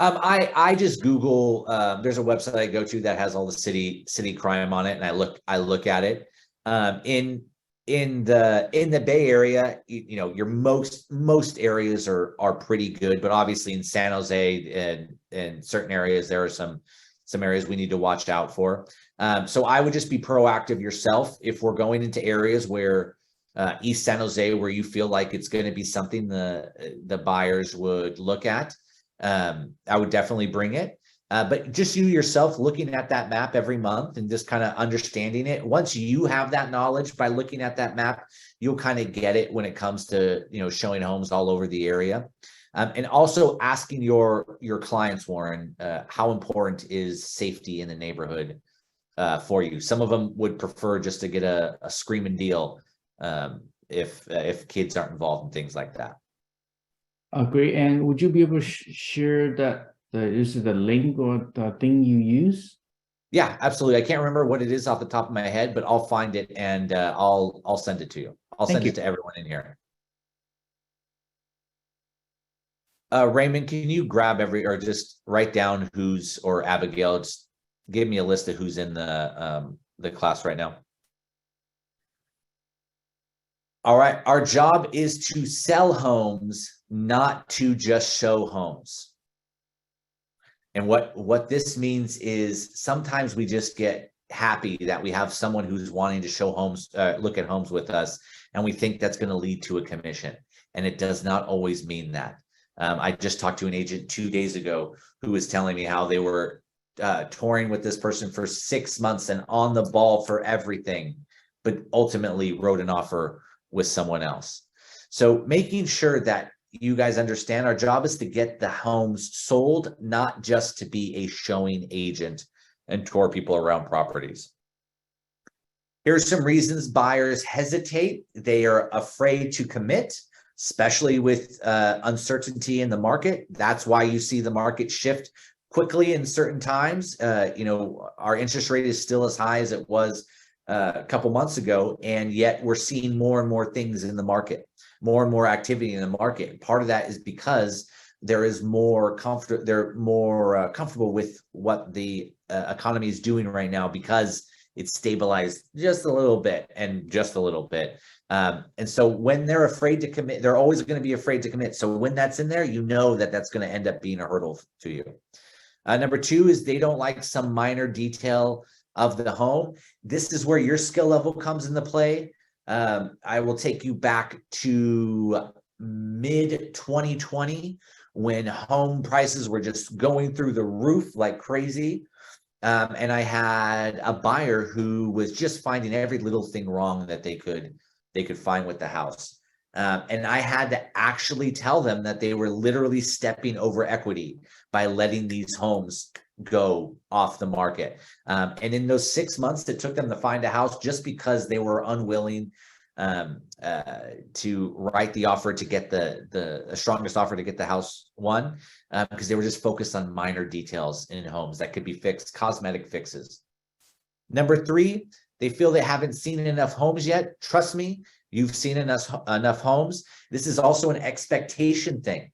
I just Google, there's a website I go to that has all the city crime on it, and I look at it. In the Bay Area, your most areas are pretty good, but obviously in San Jose and certain areas, there are some areas we need to watch out for. So I would just be proactive yourself. If we're going into areas where East San Jose, where you feel like it's going to be something the buyers would look at, I would definitely bring it. But just you yourself looking at that map every month and just kind of understanding it. Once you have that knowledge by looking at that map, you'll kind of get it when it comes to showing homes all over the area. And also asking your clients, Warren, how important is safety in the neighborhood for you? Some of them would prefer just to get a screaming deal if kids aren't involved in things like that. Great. And would you be able to share that this is the link or the thing you use? Yeah, absolutely. I can't remember what it is off the top of my head, but I'll find it and I'll send it to you. I'll send it to everyone in here. Raymond, can you grab or just write down or Abigail, just give me a list of who's in the class right now. All right. Our job is to sell homes, not to just show homes. And what this means is sometimes we just get happy that we have someone who's wanting to show homes, look at homes with us, and we think that's going to lead to a commission. And it does not always mean that. I just talked to an agent 2 days ago who was telling me how they were touring with this person for 6 months and on the ball for everything, but ultimately wrote an offer with someone else. So making sure that you guys understand our job is to get the homes sold, not just to be a showing agent and tour people around properties. Here's some reasons buyers hesitate. They are afraid to commit, especially with uncertainty in the market. That's why you see the market shift quickly in certain times. Our interest rate is still as high as it was a couple months ago, and yet we're seeing more and more things in the market, more and more activity in the market. And part of that is because there is more comfort. They're more comfortable with what the economy is doing right now because it's stabilized just a little bit and just a little bit. And so when they're afraid to commit, they're always going to be afraid to commit. So when that's in there, you know that that's going to end up being a hurdle to you. Number two is they don't like some minor detail of the home. This is where your skill level comes into play. I will take you back to mid 2020 when home prices were just going through the roof like crazy. And I had a buyer who was just finding every little thing wrong that they could find with the house. And I had to actually tell them that they were literally stepping over equity by letting these homes go off the market. And in those 6 months, it took them to find a house just because they were unwilling to write the offer to get the strongest offer to get the house won, because they were just focused on minor details in homes that could be fixed, cosmetic fixes. Number 3, they feel they haven't seen enough homes yet. Trust me, you've seen enough homes. This is also an expectation thing.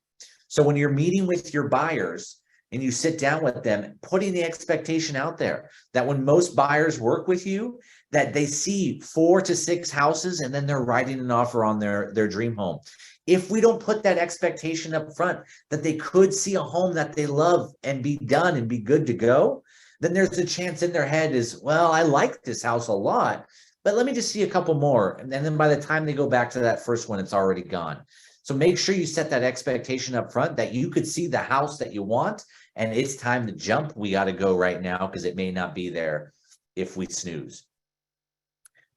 So when you're meeting with your buyers and you sit down with them, putting the expectation out there that when most buyers work with you, that they see 4 to 6 houses and then they're writing an offer on their dream home. If we don't put that expectation up front that they could see a home that they love and be done and be good to go, then there's a chance in their head is, well, I like this house a lot, but let me just see a couple more. And then by the time they go back to that first one, it's already gone. So make sure you set that expectation up front that you could see the house that you want and it's time to jump. We got to go right now because it may not be there if we snooze.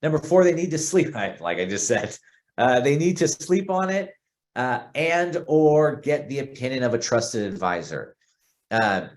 Number 4, they need to sleep, like I just said. They need to sleep on it and or get the opinion of a trusted advisor.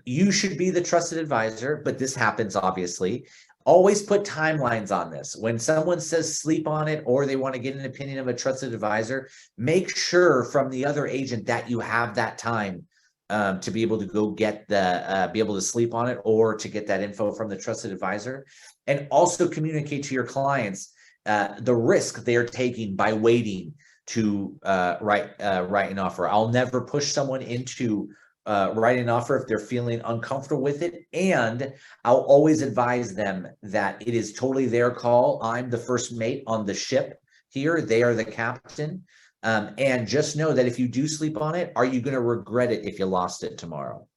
You should be the trusted advisor, but this happens obviously. Always put timelines on this. When someone says sleep on it or they want to get an opinion of a trusted advisor, make sure from the other agent that you have that time to be able to go get be able to sleep on it or to get that info from the trusted advisor. And also communicate to your clients the risk they're taking by waiting to write an offer. I'll never push someone into writing an offer if they're feeling uncomfortable with it. And I'll always advise them that it is totally their call. I'm the first mate on the ship here. They are the captain. And just know that if you do sleep on it, are you going to regret it if you lost it tomorrow?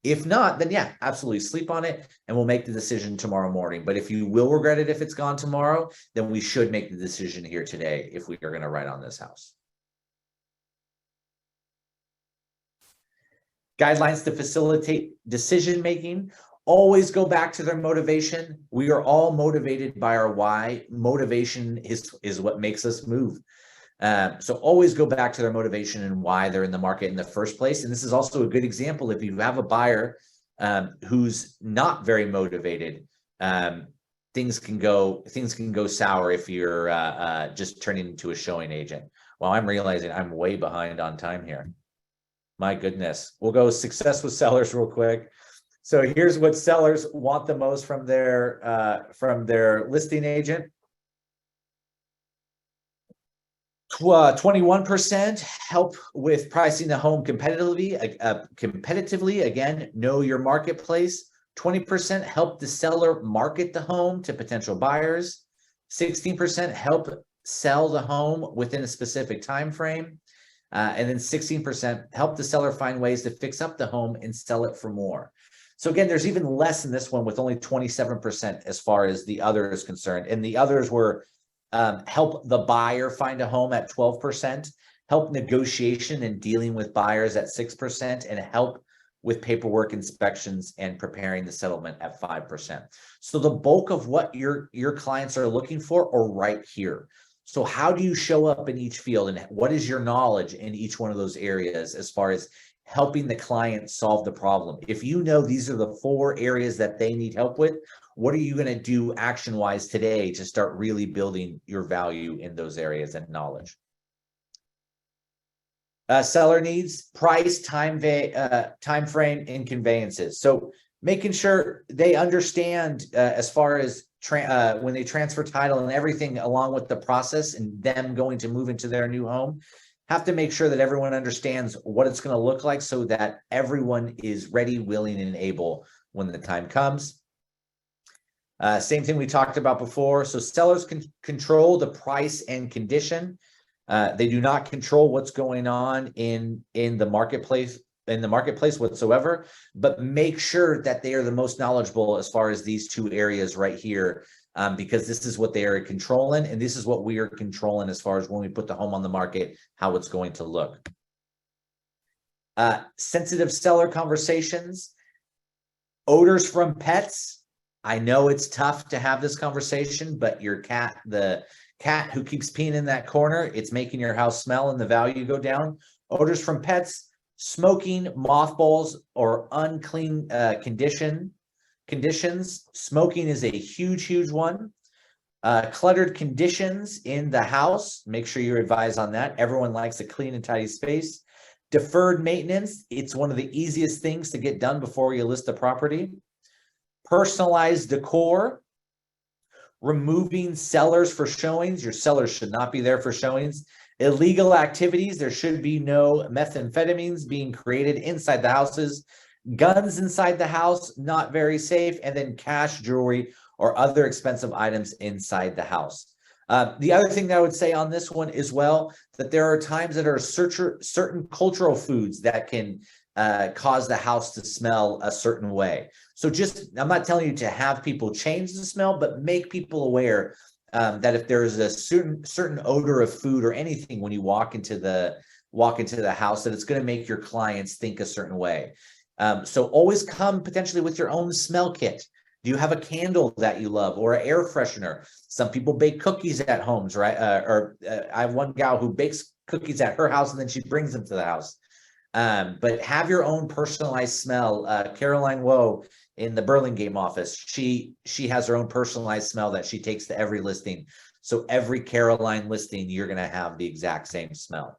If not, then yeah, absolutely sleep on it and we'll make the decision tomorrow morning. But if you will regret it if it's gone tomorrow, then we should make the decision here today if we are going to write on this house. Guidelines to facilitate decision-making. Always go back to their motivation. We are all motivated by our why. Motivation is what makes us move. So always go back to their motivation and why they're in the market in the first place. And this is also a good example. If you have a buyer who's not very motivated, things can go sour if you're just turning into a showing agent. Well, I'm realizing I'm way behind on time here. My goodness. We'll go success with sellers real quick. So here's what sellers want the most from their listing agent. 21% help with pricing the home competitively. Again, know your marketplace. 20% help the seller market the home to potential buyers. 16% help sell the home within a specific time frame. And then 16% help the seller find ways to fix up the home and sell it for more. So again, there's even less in this one with only 27% as far as the other is concerned. And the others were help the buyer find a home at 12%, help negotiation and dealing with buyers at 6%, and help with paperwork inspections and preparing the settlement at 5%. So the bulk of what your clients are looking for are right here. So how do you show up in each field and what is your knowledge in each one of those areas as far as helping the client solve the problem? If you know these are the 4 areas that they need help with, what are you going to do action-wise today to start really building your value in those areas and knowledge? Seller needs, price, time frame, and conveyances. So making sure they understand as far as when they transfer title and everything along with the process and them going to move into their new home, have to make sure that everyone understands what it's going to look like so that everyone is ready, willing, and able when the time comes. Same thing we talked about before. So sellers can control the price and condition. They do not control what's going on in the marketplace marketplace whatsoever, but make sure that they are the most knowledgeable as far as these two areas right here, because this is what they are controlling, and this is what we are controlling as far as when we put the home on the market, how it's going to look. Sensitive seller conversations, odors from pets. I know it's tough to have this conversation, but your cat, the cat who keeps peeing in that corner, it's making your house smell and the value go down. Odors from pets, smoking, mothballs, or unclean conditions. Smoking is a huge one. Cluttered conditions in the house. Make sure you advise on that. Everyone likes a clean and tidy space. Deferred maintenance. It's one of the easiest things to get done before you list a property. Personalized decor. Removing sellers for showings. Your sellers should not be there for showings. Illegal activities. There should be no methamphetamines being created inside the houses. Guns inside the house, not very safe. And then cash, jewelry, or other expensive items inside the house. The other thing that I would say on this one as well, that there are times that are certain cultural foods that can cause the house to smell a certain way. So I'm not telling you to have people change the smell, but make people aware that if there is a certain odor of food or anything when you walk into the house, that it's going to make your clients think a certain way. So always come potentially with your own smell kit. Do you have a candle that you love or an air freshener? Some people bake cookies at homes, right? I have one gal who bakes cookies at her house and then she brings them to the house. But have your own personalized smell. Caroline Woe in the Burlingame office, she has her own personalized smell that she takes to every listing. So every Caroline listing, you're going to have the exact same smell.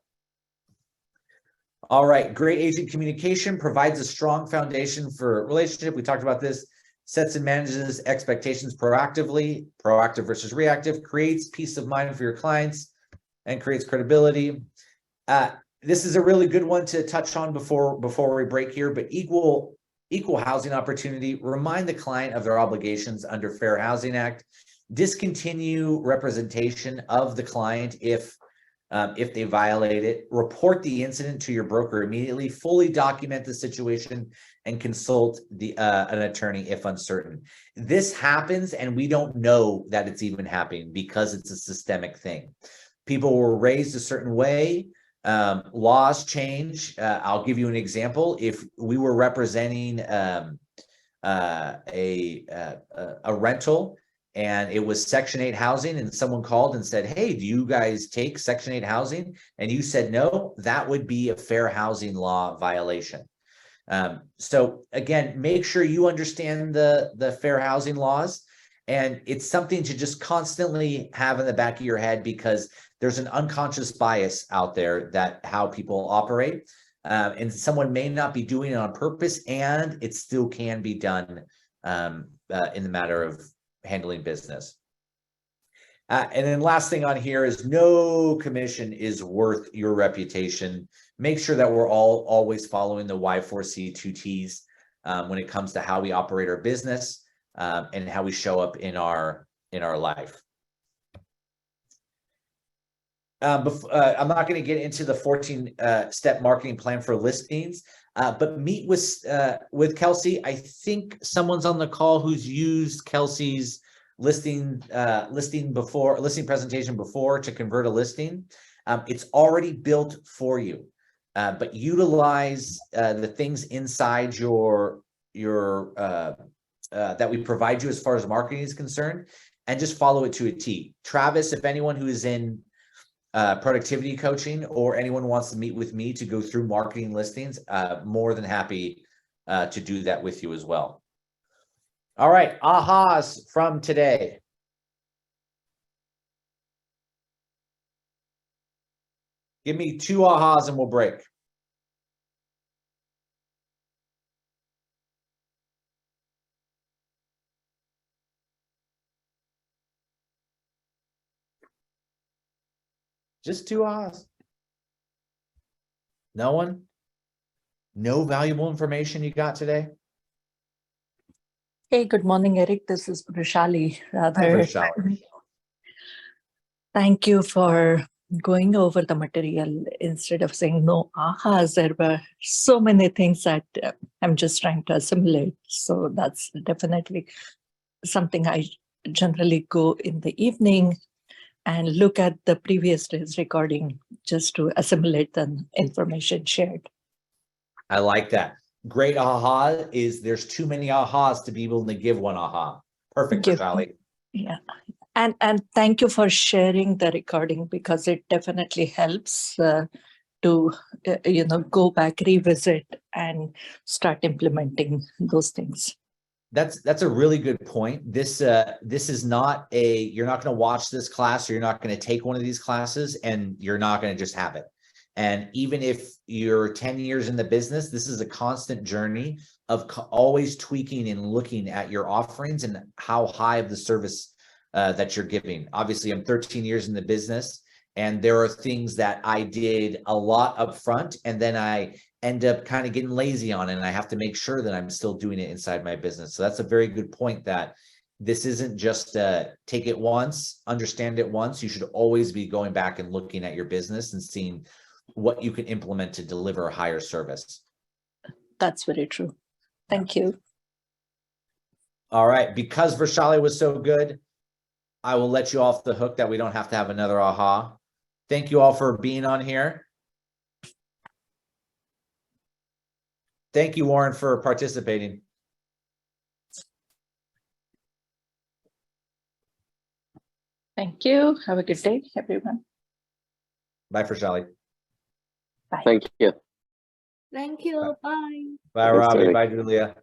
All right, great agent communication provides a strong foundation for relationship. We talked about this. Sets and manages expectations proactively, proactive versus reactive, creates peace of mind for your clients, and creates credibility. This is a really good one to touch on before we break here, but equal housing opportunity. Remind the client of their obligations under Fair Housing Act. Discontinue representation of the client if they violate it. Report the incident to your broker immediately. Fully document the situation and consult an attorney if uncertain. This happens and we don't know that it's even happening because it's a systemic thing. People were raised a certain way. Laws change. I'll give you an example. If we were representing a rental and it was Section 8 housing and someone called and said, hey, do you guys take Section 8 housing? And you said no, that would be a fair housing law violation. So again, make sure you understand the fair housing laws. And it's something to just constantly have in the back of your head because there's an unconscious bias out there that how people operate. And someone may not be doing it on purpose, and it still can be done in the matter of handling business. And then last thing on here is no commission is worth your reputation. Make sure that we're always following the Y4C2Ts when it comes to how we operate our business and how we show up in our life. I'm not going to get into the 14-step marketing plan for listings, but meet with Kelsey. I think someone's on the call who's used Kelsey's listing presentation before to convert a listing. It's already built for you, but utilize the things inside your that we provide you as far as marketing is concerned, and just follow it to a T. Travis, if anyone who is in productivity coaching or anyone wants to meet with me to go through marketing listings, more than happy to do that with you as well. All right, ahas from today. Give me 2 ahas and we'll break. Just 2 ahas. No one? No valuable information you got today? Hey, good morning, Eric. This is Vrushali. Hi, Vrushali. Thank you for going over the material instead of saying no ahas. There were so many things that I'm just trying to assimilate. So that's definitely something I generally go in the evening and look at the previous day's recording just to assimilate the information shared. I like that. Great aha is there's too many ahas to be able to give one aha. Perfect, Give- Vishali. Yeah. And thank you for sharing the recording, because it definitely helps to go back, revisit, and start implementing those things. That's a really good point. This is not you're not going to watch this class, or you're not going to take one of these classes and you're not going to just have it. And even if you're 10 years in the business, this is a constant journey of always tweaking and looking at your offerings and how high of the service that you're giving. Obviously, I'm 13 years in the business, and there are things that I did a lot up front, and then I end up kind of getting lazy on it, and I have to make sure that I'm still doing it inside my business. So that's a very good point, that this isn't just take it once, understand it once. You should always be going back and looking at your business and seeing what you can implement to deliver a higher service. That's very true. Thank you. All right, because Vishali was so good, I will let you off the hook that we don't have to have another aha. Thank you all for being on here. Thank you, Warren, for participating. Thank you. Have a good day, everyone. Bye, Vishali. Bye. Thank you. Thank you. Bye. Bye, Thanks, Robbie. Tony. Bye, Julia.